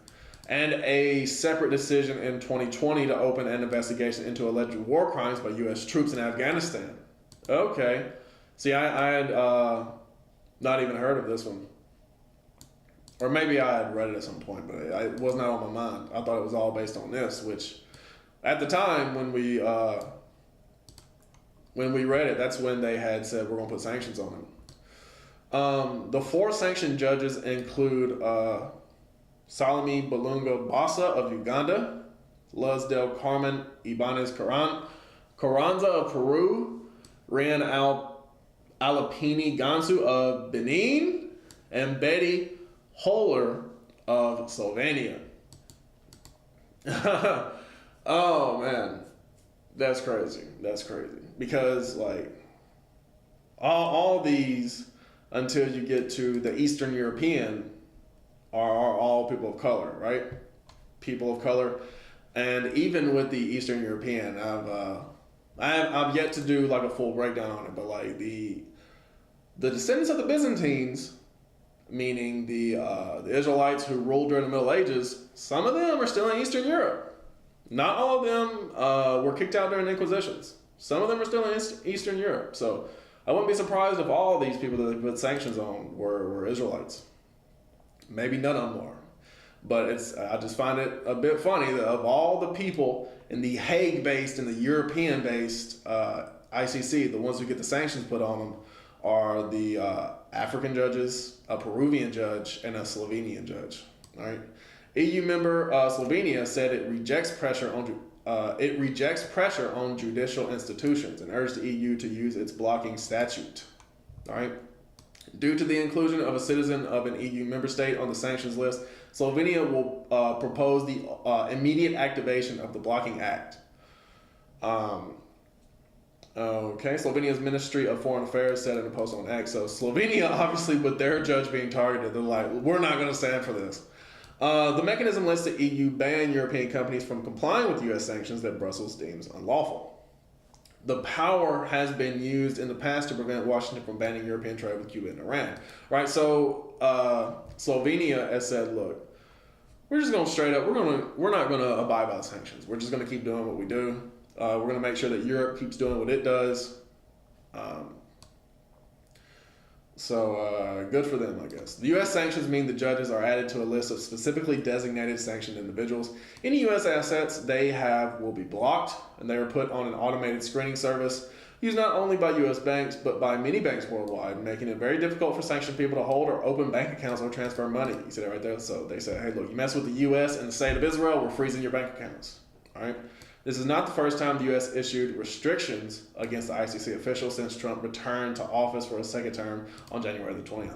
S1: and a separate decision in 2020 to open an investigation into alleged war crimes by U.S. troops in Afghanistan. Okay. See, I had Not even heard of this one. Or maybe I had read it at some point, but it was not on my mind. I thought it was all based on this, which at the time when we read it, that's when they had said we're going to put sanctions on him. The 4 sanctioned judges include Salami Balunga Bassa of Uganda, Luz del Carmen Ibanez Carranza of Peru, Rian Alapini Gansu of Benin, and Betty Holler of Slovenia. Oh man, that's crazy. That's crazy. Because like all these, until you get to the Eastern European, are all people of color, right? People of color, and even with the Eastern European, I've yet to do like a full breakdown on it, but like the descendants of the Byzantines, meaning the Israelites who ruled during the Middle Ages, some of them are still in Eastern Europe. Not all of them were kicked out during the Inquisitions. Some of them are still in Eastern Europe. So I wouldn't be surprised if all of these people that they put sanctions on were Israelites. Maybe none of them are. But I just find it a bit funny that of all the people in the Hague-based and the European-based ICC, the ones who get the sanctions put on them are the African judges, a Peruvian judge, and a Slovenian judge. All right. EU member Slovenia said it rejects pressure on judicial institutions and urged the EU to use its blocking statute. All right. Due to the inclusion of a citizen of an EU member state on the sanctions list, Slovenia will propose the immediate activation of the blocking act. Okay, Slovenia's Ministry of Foreign Affairs said in a post on X. So Slovenia, obviously, with their judge being targeted, they're like, we're not going to stand for this. The mechanism lets the EU ban European companies from complying with U.S. sanctions that Brussels deems unlawful. The power has been used in the past to prevent Washington from banning European trade with Cuba and Iran. Right, so Slovenia has said, look, we're just going to straight up, we're not going to abide by the sanctions. We're just going to keep doing what we do. We're going to make sure that Europe keeps doing what it does. So good for them, I guess. The U.S. sanctions mean the judges are added to a list of specifically designated sanctioned individuals. Any U.S. assets they have will be blocked, and they are put on an automated screening service used not only by U.S. banks, but by many banks worldwide, making it very difficult for sanctioned people to hold or open bank accounts or transfer money. You see that right there? So they say, hey, look, you mess with the U.S. and the state of Israel, we're freezing your bank accounts. All right? This is not the first time the U.S. issued restrictions against the ICC officials since Trump returned to office for a second term on January the 20th.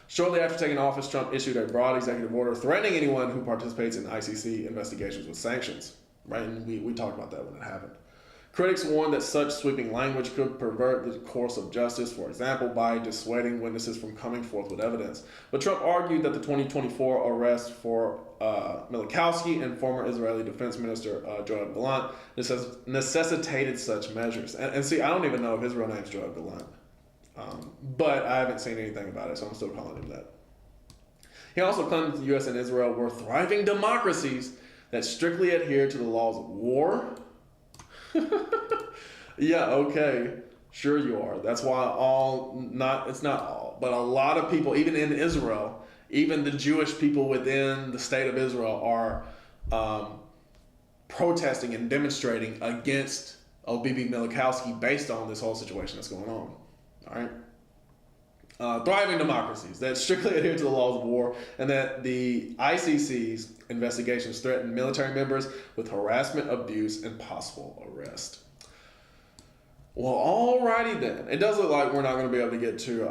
S1: Shortly after taking office, Trump issued a broad executive order threatening anyone who participates in ICC investigations with sanctions. Right? And we talked about that when it happened. Critics warned that such sweeping language could pervert the course of justice, for example, by dissuading witnesses from coming forth with evidence. But Trump argued that the 2024 arrest for Milikowski and former Israeli Defense Minister Yoav Gallant necessitated such measures. And see, I don't even know if his real name's Yoav Gallant. But I haven't seen anything about it, so I'm still calling him that. He also claimed that the U.S. and Israel were thriving democracies that strictly adhere to the laws of war. Yeah, okay. Sure you are. That's why it's not all, but a lot of people, even in Israel, even the Jewish people within the state of Israel are protesting and demonstrating against Bibi Milikowski based on this whole situation that's going on. All right. Thriving democracies that strictly adhere to the laws of war, and that the ICC's investigations threaten military members with harassment, abuse, and possible arrest. Well, alrighty then. It does look like we're not going to be able to get to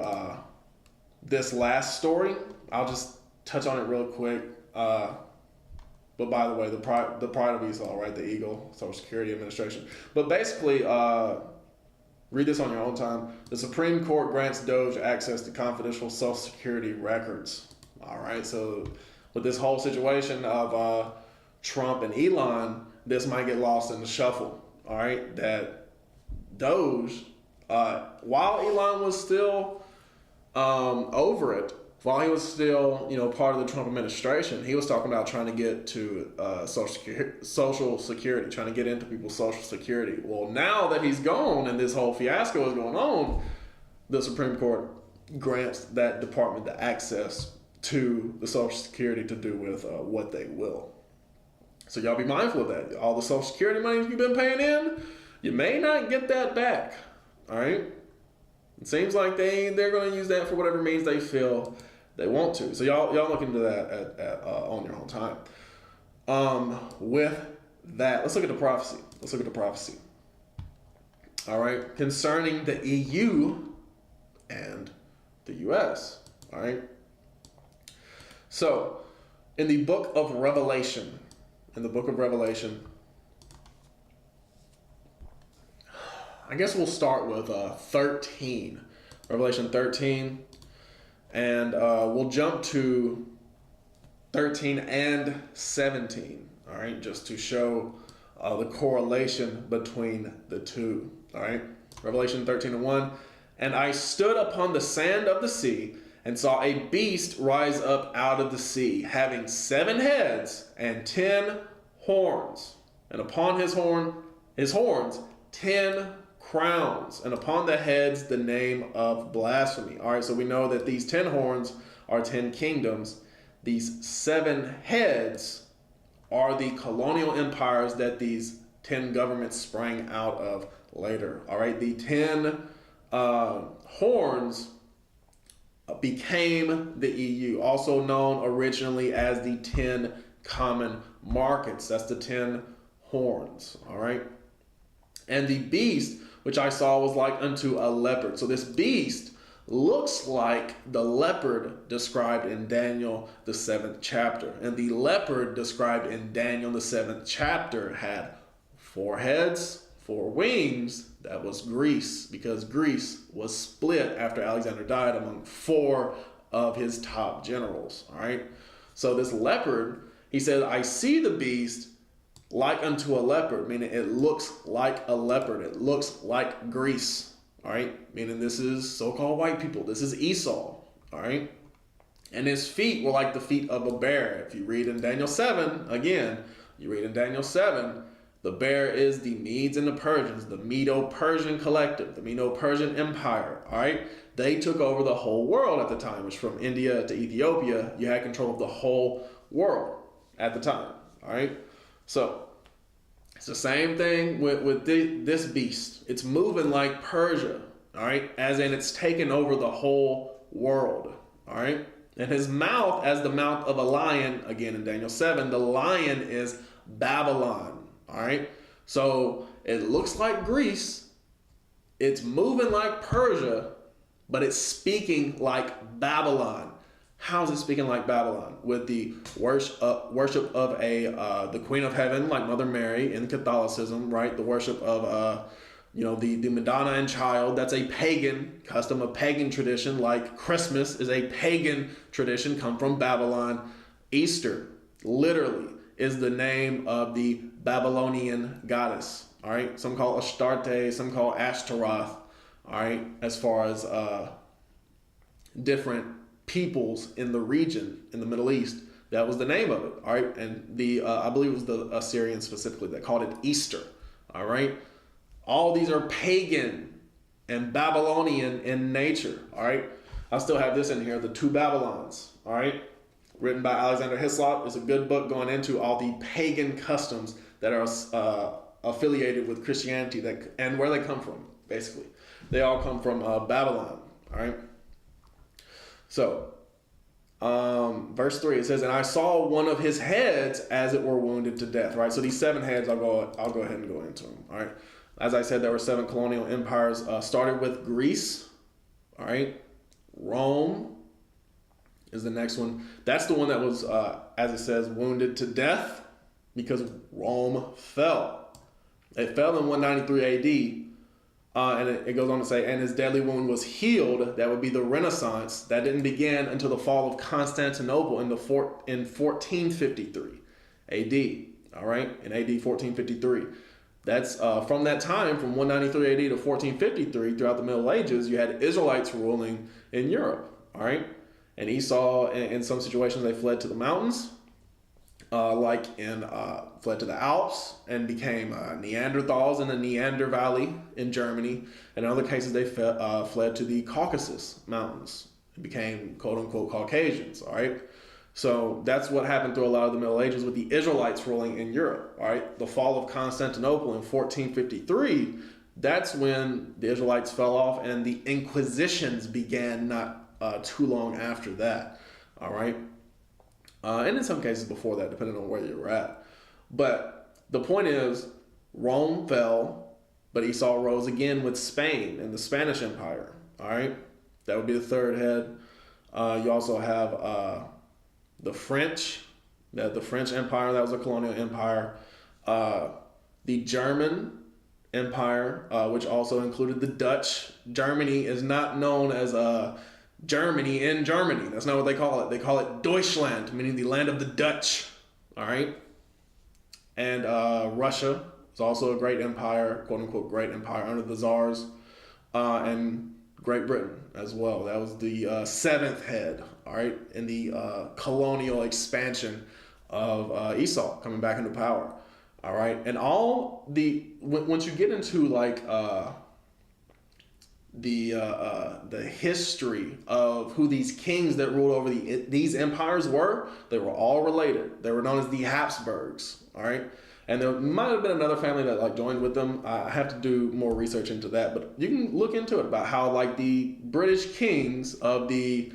S1: this last story. I'll just touch on it real quick. But by the way, the pride of Esau, right? The Eagle, Social Security Administration. But basically, read this on your own time. The Supreme Court grants Doge access to confidential Social Security records. All right, so with this whole situation of Trump and Elon, this might get lost in the shuffle. All right, that Doge, while Elon was still over it, while he was still, part of the Trump administration, he was talking about trying to get to Social Security, trying to get into people's Social Security. Well, now that he's gone and this whole fiasco is going on, the Supreme Court grants that department the access to the Social Security to do with what they will. So y'all be mindful of that. All the Social Security money you've been paying in, you may not get that back. All right? It seems like they're going to use that for whatever means they feel they want to. So y'all look into that on your own time. With that, let's look at the prophecy. All right? Concerning the EU and the U.S. All right? So, in the book of Revelation, I guess we'll start with 13, Revelation 13, and we'll jump to 13 and 17, all right, just to show the correlation between the two, all right. Revelation 13 and 1, and I stood upon the sand of the sea and saw a beast rise up out of the sea, having 7 heads and 10 horns, and upon his horns 10 crowns, and upon the heads the name of blasphemy. All right, so we know that these 10 horns are 10 kingdoms. These 7 heads are the colonial empires that these 10 governments sprang out of later. All right, the 10 horns became the EU, also known originally as the 10 common markets. That's the 10 horns, all right? And the beast, which I saw, was like unto a leopard. So this beast looks like the leopard described in Daniel, the 7th chapter. And the leopard described in Daniel, the 7th chapter, had 4 heads, 4 wings. That was Greece, because Greece was split after Alexander died among 4 of his top generals. All right. So this leopard, he said, I see the beast like unto a leopard, meaning it looks like a leopard. It looks like Greece. All right. Meaning this is so-called white people. This is Esau. All right. And his feet were like the feet of a bear. If you read in Daniel 7, again, the bear is the Medes and the Persians, the Medo-Persian collective, the Medo-Persian empire, all right? They took over the whole world at the time, which from India to Ethiopia, you had control of the whole world at the time, all right? So, it's the same thing with this beast. It's moving like Persia, all right? As in it's taken over the whole world, all right? And his mouth as the mouth of a lion, again in Daniel 7, the lion is Babylon. All right, so it looks like Greece, it's moving like Persia, but it's speaking like Babylon. How is it speaking like Babylon? With the worship of the Queen of Heaven, like Mother Mary in Catholicism, right? The worship of the Madonna and Child. That's a pagan custom, a pagan tradition. Like Christmas is a pagan tradition, come from Babylon. Easter, literally, is the name of the Babylonian goddess, all right? Some call Astarte, some call Ashtaroth, all right? As far as different peoples in the region, in the Middle East, that was the name of it, all right? And I believe it was the Assyrians specifically that called it Easter, all right? All these are pagan and Babylonian in nature, all right? I still have this in here, The Two Babylons, all right? Written by Alexander Hislop. It's a good book going into all the pagan customs that are affiliated with Christianity and where they come from, basically. They all come from Babylon, all right? So, verse 3, it says, and I saw one of his heads as it were wounded to death, right? So these 7 heads, I'll go ahead and go into them, all right? As I said, there were 7 colonial empires. Started with Greece, all right? Rome is the next one. That's the one that was, as it says, wounded to death because Rome fell. It fell in 193 AD, and it goes on to say, and his deadly wound was healed. That would be the Renaissance. That didn't begin until the fall of Constantinople in 1453 AD, all right? In AD 1453. That's from that time, from 193 AD to 1453, throughout the Middle Ages, you had Israelites ruling in Europe, all right? And Esau, in some situations, they fled to the mountains. fled to the Alps and became Neanderthals in the Neander Valley in Germany. And in other cases, they fled to the Caucasus Mountains and became quote unquote Caucasians. All right. So that's what happened through a lot of the Middle Ages with the Israelites ruling in Europe. All right. The fall of Constantinople in 1453. That's when the Israelites fell off, and the Inquisitions began not too long after that. All right. And in some cases before that, depending on where you're at. But the point is, Rome fell, but Esau rose again with Spain and the Spanish Empire. All right, that would be the third head. You also have the French, the French Empire. That was a colonial empire. The German Empire, which also included the Dutch. Germany is not known as Germany in Germany. That's not what they call it. They call it Deutschland, meaning the land of the Dutch. All right. And Russia was also a great empire, quote unquote, great empire under the czars, and Great Britain as well. That was the seventh head. All right. In the colonial expansion of Esau coming back into power. All right. And once you get into like, the history of who these kings that ruled over these empires were, they were all related. They were known as the Habsburgs, all right? And there might have been another family that like joined with them. I have to do more research into that, but you can look into it about how like the British kings of the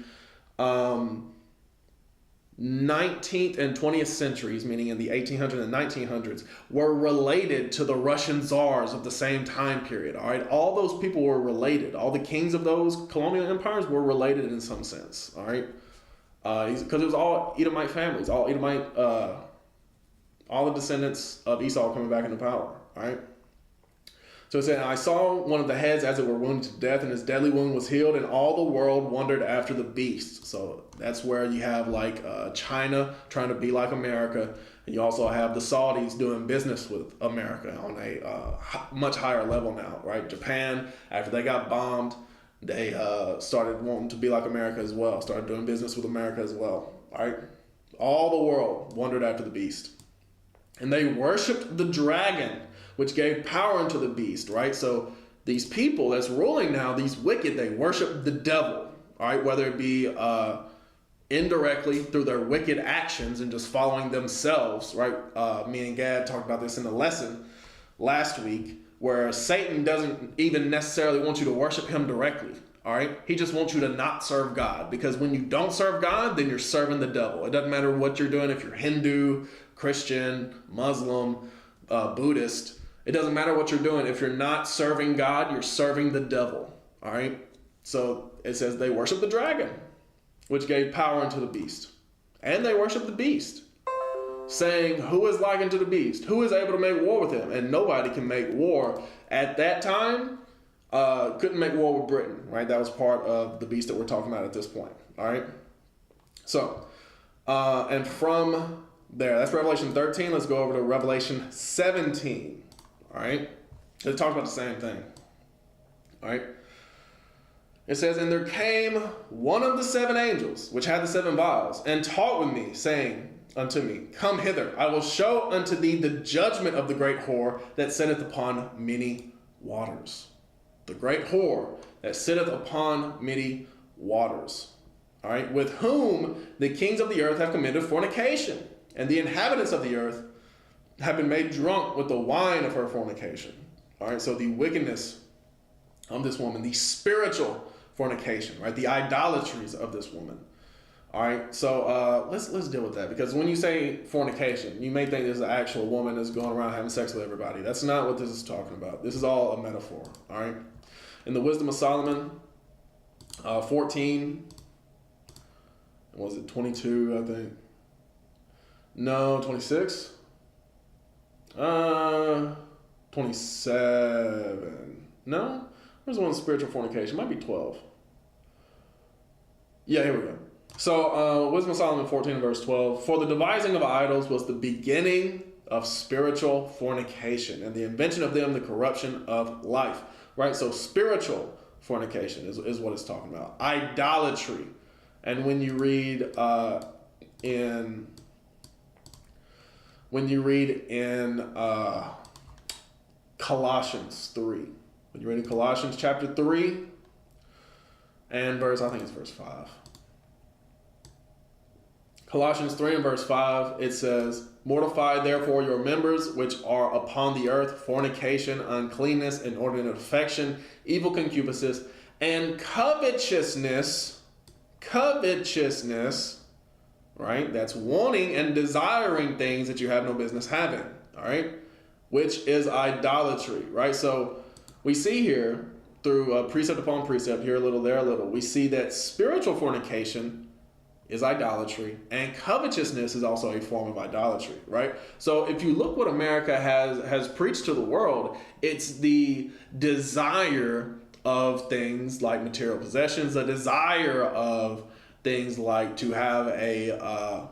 S1: 19th and 20th centuries, meaning in the 1800s and 1900s, were related to the Russian czars of the same time period. All right, all those people were related. All the kings of those colonial empires were related in some sense. All right, because it was all Edomite families, all Edomite, all the descendants of Esau coming back into power. All right. So it said, I saw one of the heads as it were wounded to death, and his deadly wound was healed, and all the world wondered after the beast. So that's where you have like China trying to be like America, and you also have the Saudis doing business with America on a much higher level now, right? Japan, after they got bombed, they started wanting to be like America as well, started doing business with America as well, all right? All the world wondered after the beast. And they worshipped the dragon, which gave power unto the beast, right? So these people that's ruling now, these wicked, they worship the devil, all right? Whether it be indirectly through their wicked actions and just following themselves, right? Me and Gad talked about this in the lesson last week, where Satan doesn't even necessarily want you to worship him directly, all right? He just wants you to not serve God, because when you don't serve God, then you're serving the devil. It doesn't matter what you're doing, if you're Hindu, Christian, Muslim, Buddhist. It doesn't matter what you're doing. If you're not serving God, you're serving the devil. All right? So it says they worship the dragon, which gave power unto the beast. And they worship the beast, saying, who is like unto the beast? Who is able to make war with him? And nobody can make war. At that time, couldn't make war with Britain, right? That was part of the beast that we're talking about at this point. All right? So, and from there, that's Revelation 13. Let's go over to Revelation 17. All right, it talks about the same thing. All right, it says, and there came one of the seven angels, which had the seven vials, and taught with me, saying unto me, come hither, I will show unto thee the judgment of the great whore that sitteth upon many waters. The great whore that sitteth upon many waters. All right, with whom the kings of the earth have committed fornication, and the inhabitants of the earth have been made drunk with the wine of her fornication. All right, so the wickedness of this woman, the spiritual fornication, right? The idolatries of this woman. All right, so let's deal with that, because when you say fornication, you may think there's an actual woman that's going around having sex with everybody. That's not what this is talking about. This is all a metaphor. All right, in the Wisdom of Solomon, 14, was it 22? I think. No, 26. 27. No? Where's the one spiritual fornication? Might be 12. Yeah, here we go. So, Wisdom of Solomon 14 verse 12. For the devising of idols was the beginning of spiritual fornication, and the invention of them the corruption of life. Right? So, spiritual fornication is what it's talking about. Idolatry. And when you read in when you read in Colossians 3. When you read in Colossians chapter 3 and I think it's verse 5. Colossians 3 and verse 5, it says, "Mortify therefore your members which are upon the earth, fornication, uncleanness, inordinate affection, evil concupiscence, and covetousness, right? That's wanting and desiring things that you have no business having, all right? Which is idolatry, right? So we see here through precept upon precept, here a little, there a little, we see that spiritual fornication is idolatry, and covetousness is also a form of idolatry, right? So if you look what America has preached to the world, it's the desire of things like material possessions, the desire of things like to have a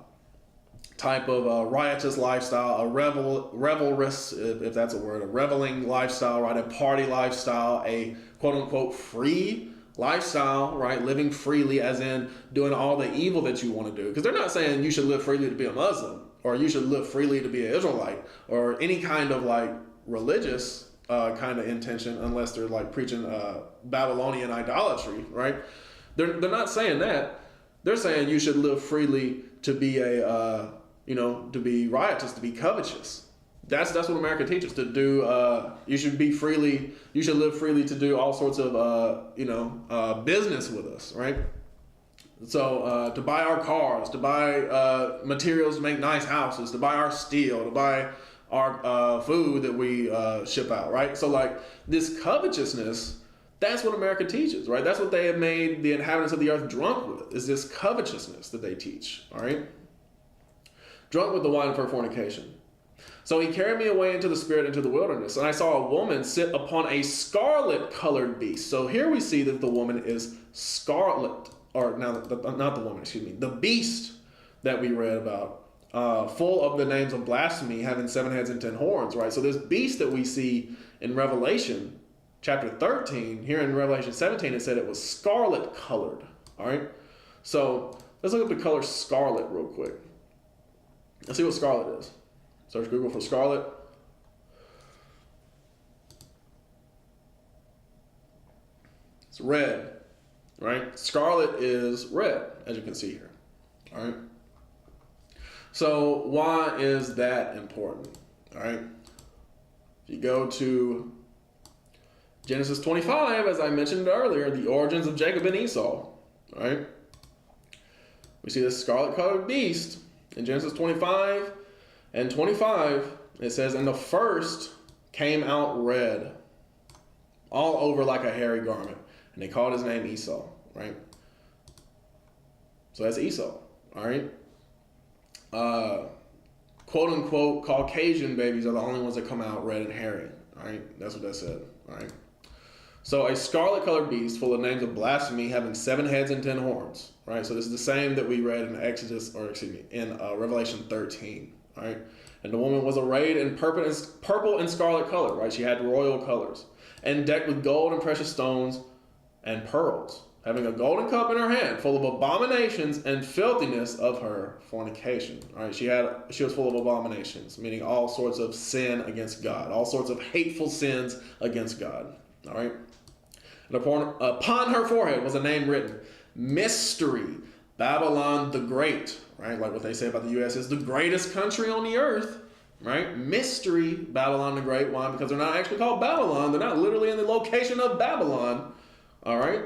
S1: type of riotous lifestyle, a revelrous, if that's a word, a reveling lifestyle, right? A party lifestyle, a quote unquote free lifestyle, right? Living freely, as in doing all the evil that you want to do. Because they're not saying you should live freely to be a Muslim, or you should live freely to be an Israelite, or any kind of like religious kind of intention, unless they're like preaching Babylonian idolatry, right? They're not saying that. They're saying you should live freely to be to be riotous, to be covetous. That's what America teaches to do. You should live freely to do all sorts of business with us, right? So to buy our cars, to buy materials to make nice houses, to buy our steel, to buy our food that we ship out, right? So like this covetousness, that's what America teaches, right? That's what they have made the inhabitants of the earth drunk with, is this covetousness that they teach, all right? Drunk with the wine of her fornication. So he carried me away into the spirit into the wilderness, and I saw a woman sit upon a scarlet-colored beast. So here we see that the woman is scarlet, or not the woman, the beast that we read about, full of the names of blasphemy, having 7 heads and 10 horns, right? So this beast that we see in Revelation chapter 13, here in Revelation 17, it said it was scarlet-colored, all right? So let's look up the color scarlet real quick. Let's see what scarlet is. Search Google for scarlet. It's red, right? Scarlet is red, as you can see here, all right? So why is that important, all right? If you go to Genesis 25, as I mentioned earlier, the origins of Jacob and Esau, all right? We see this scarlet-colored beast in Genesis 25 and 25. It says, "And the first came out red, all over like a hairy garment, and they called his name Esau," right? So that's Esau, all right? Quote unquote Caucasian babies are the only ones that come out red and hairy, all right? That's what that said, all right? So a scarlet-colored beast full of names of blasphemy, having 7 heads and 10 horns, right? So this is the same that we read in in Revelation 13, all right? And the woman was arrayed in purple and scarlet color, right? She had royal colors, and decked with gold and precious stones and pearls, having a golden cup in her hand, full of abominations and filthiness of her fornication. All right, she was full of abominations, meaning all sorts of sin against God, all sorts of hateful sins against God. All right. And upon her forehead was a name written, Mystery, Babylon the Great, right? Like what they say about the U.S. is the greatest country on the earth, right? Mystery, Babylon the Great. Why? Because they're not actually called Babylon. They're not literally in the location of Babylon, all right?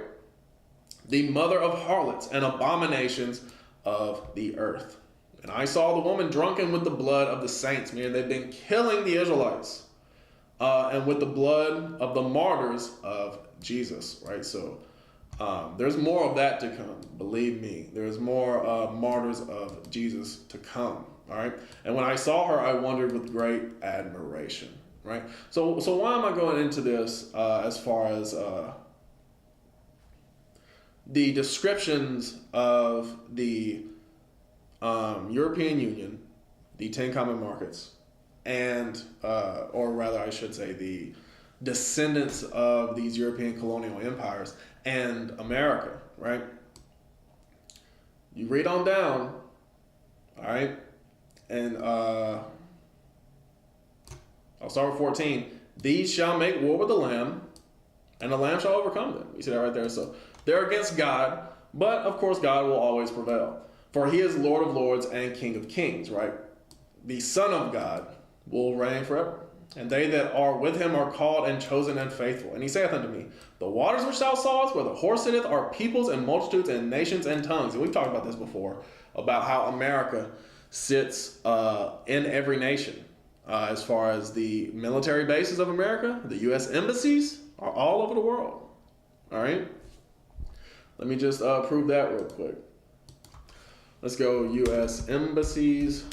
S1: The mother of harlots and abominations of the earth. And I saw the woman drunken with the blood of the saints, meaning they've been killing the Israelites, and with the blood of the martyrs of Jesus, right? So there's more of that to come. Believe me, there's more martyrs of Jesus to come. All right. And when I saw her, I wondered with great admiration. Right. So why am I going into this as far as the descriptions of the European Union, the 10 common markets, and or rather I should say the descendants of these European colonial empires and America, right? You read on down, all right? And I'll start with 14. These shall make war with the Lamb, and the Lamb shall overcome them. You see that right there? So they're against God, but of course God will always prevail. For he is Lord of lords and King of kings, right? The Son of God will reign forever. And they that are with him are called and chosen and faithful. And he saith unto me, the waters which thou sawest, where the horse sitteth, are peoples and multitudes and nations and tongues. And we've talked about this before, about how America sits in every nation. As far as the military bases of America, the U.S. embassies are all over the world. All right? Let me just prove that real quick. Let's go U.S. embassies,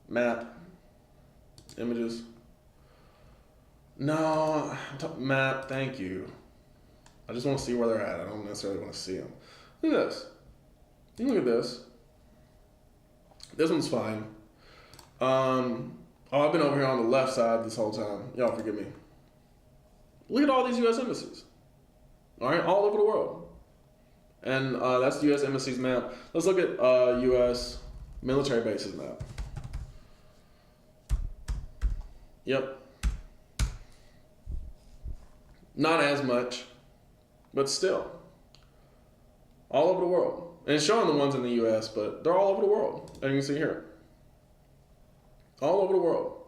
S1: map, images. No, map, thank you. I just want to see where they're at. I don't necessarily want to see them. Look at this. You look at this. This one's fine. I've been over here on the left side this whole time. Y'all forgive me. Look at all these U.S. embassies. All right, all over the world. And that's the U.S. embassies map. Let's look at U.S. military bases map. Yep. Not as much, but still. All over the world. And it's showing the ones in the U.S., but they're all over the world. And you can see here. All over the world.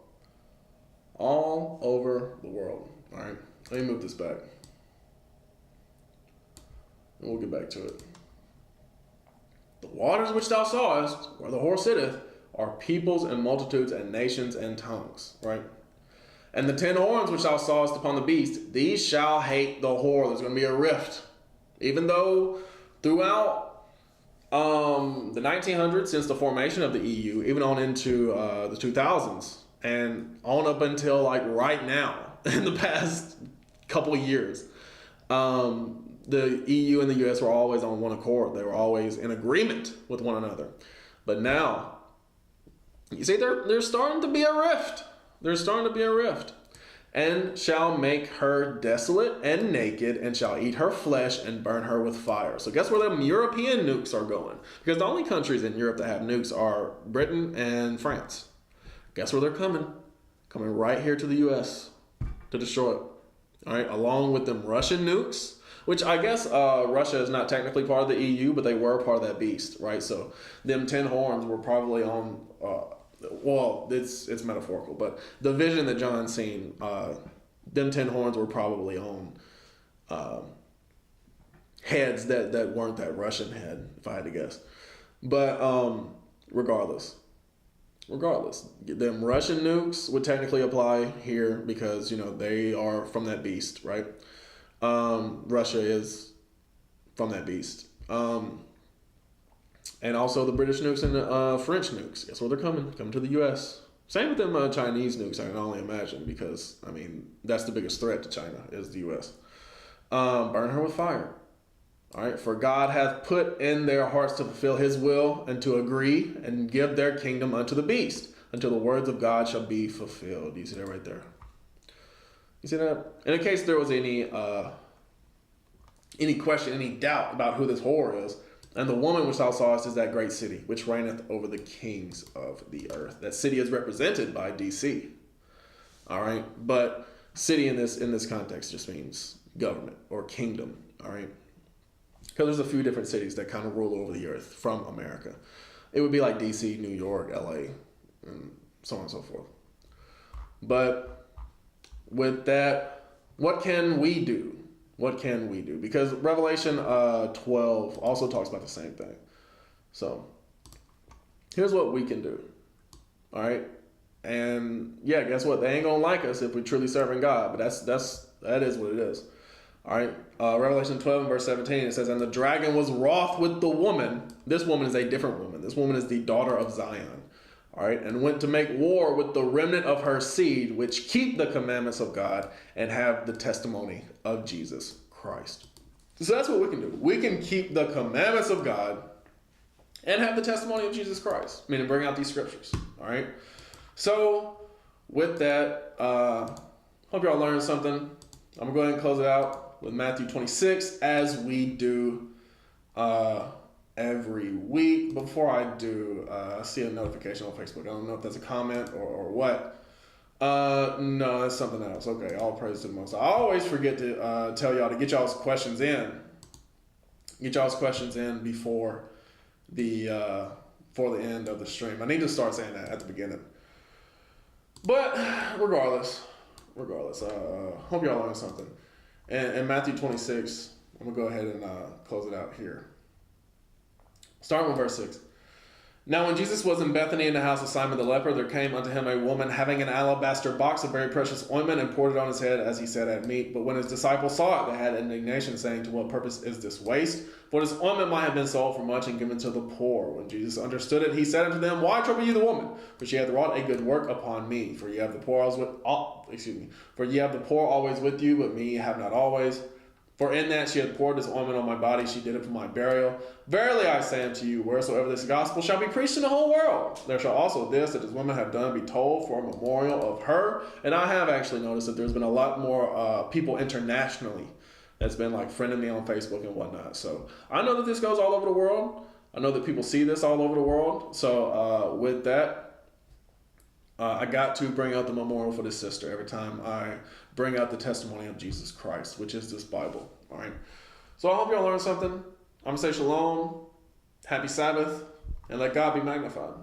S1: All over the world. All right. Let me move this back. And we'll get back to it. The waters which thou sawest, where the horse sitteth, are peoples and multitudes and nations and tongues. Right? And the 10 horns which thou sawest upon the beast, these shall hate the whore. There's going to be a rift. Even though throughout the 1900s, since the formation of the EU, even on into the 2000s, and on up until like right now, in the past couple of years, the EU and the US were always on one accord. They were always in agreement with one another. But now, you see, there's starting to be a rift. There's starting to be a rift. And shall make her desolate and naked, and shall eat her flesh and burn her with fire. So guess where the European nukes are going? Because the only countries in Europe that have nukes are Britain and France. Guess where they're coming? Coming right here to the US to destroy it. All right, along with them Russian nukes, which I guess Russia is not technically part of the EU, but they were part of that beast, right? So them 10 horns were probably on... well, it's metaphorical, but the vision that John's seen, them 10 horns were probably on heads that weren't that Russian head, if I had to guess. But regardless, them Russian nukes would technically apply here because, you know, they are from that beast, right? Russia is from that beast. And also the British nukes and the French nukes. Guess where they're coming? Coming to the U.S. Same with them Chinese nukes, I can only imagine, because, I mean, that's the biggest threat to China, is the U.S. Burn her with fire. All right, for God hath put in their hearts to fulfill his will and to agree and give their kingdom unto the beast, until the words of God shall be fulfilled. You see that right there? You see that? In case there was any question, any doubt about who this whore is, and the woman which thou sawest is that great city, which reigneth over the kings of the earth. That city is represented by DC. All right, but city in this context just means government or kingdom. All right, because there's a few different cities that kind of rule over the earth from America. It would be like DC, New York, LA, and so on and so forth. But with that, what can we do? What can we do? Because Revelation 12 also talks about the same thing. So here's what we can do. All right. And yeah, guess what? They ain't gonna like us if we're truly serving God. But that is what it is. All right. Revelation 12 and verse 17, it says, and the dragon was wroth with the woman. This woman is a different woman. This woman is the daughter of Zion. All right, and went to make war with the remnant of her seed, which keep the commandments of God and have the testimony of Jesus Christ. So that's what we can do. We can keep the commandments of God and have the testimony of Jesus Christ, meaning bring out these scriptures. All right. So with that, hope y'all learned something. I'm gonna go ahead and close it out with Matthew 26, as we do every week. Before I do, I see a notification on Facebook. I don't know if that's a comment or what. No, that's something else. Okay, all praise to the Most High. I always forget to tell y'all to get y'all's questions in. Get y'all's questions in before the end of the stream. I need to start saying that at the beginning. But regardless, hope y'all learned something. And in Matthew 26, I'm gonna go ahead and close it out here. Starting with verse 6. Now when Jesus was in Bethany in the house of Simon the leper, there came unto him a woman having an alabaster box of very precious ointment, and poured it on his head, as he said, at meat. But when his disciples saw it, they had indignation, saying, to what purpose is this waste? For this ointment might have been sold for much and given to the poor. When Jesus understood it, he said unto them, Why trouble you the woman? For she hath wrought a good work upon me. For ye have the poor always with you, but me ye have not always. For in that she had poured this ointment on my body, she did it for my burial. Verily I say unto you, wheresoever this gospel shall be preached in the whole world, there shall also this that women have done be told for a memorial of her. And I have actually noticed that there's been a lot more people internationally that's been like friending me on Facebook and whatnot. So I know that this goes all over the world. I know that people see this all over the world. So with that, I got to bring out the memorial for this sister every time I bring out the testimony of Jesus Christ, which is this Bible. All right. So I hope y'all learned something. I'm going to say shalom, happy Sabbath, and let God be magnified.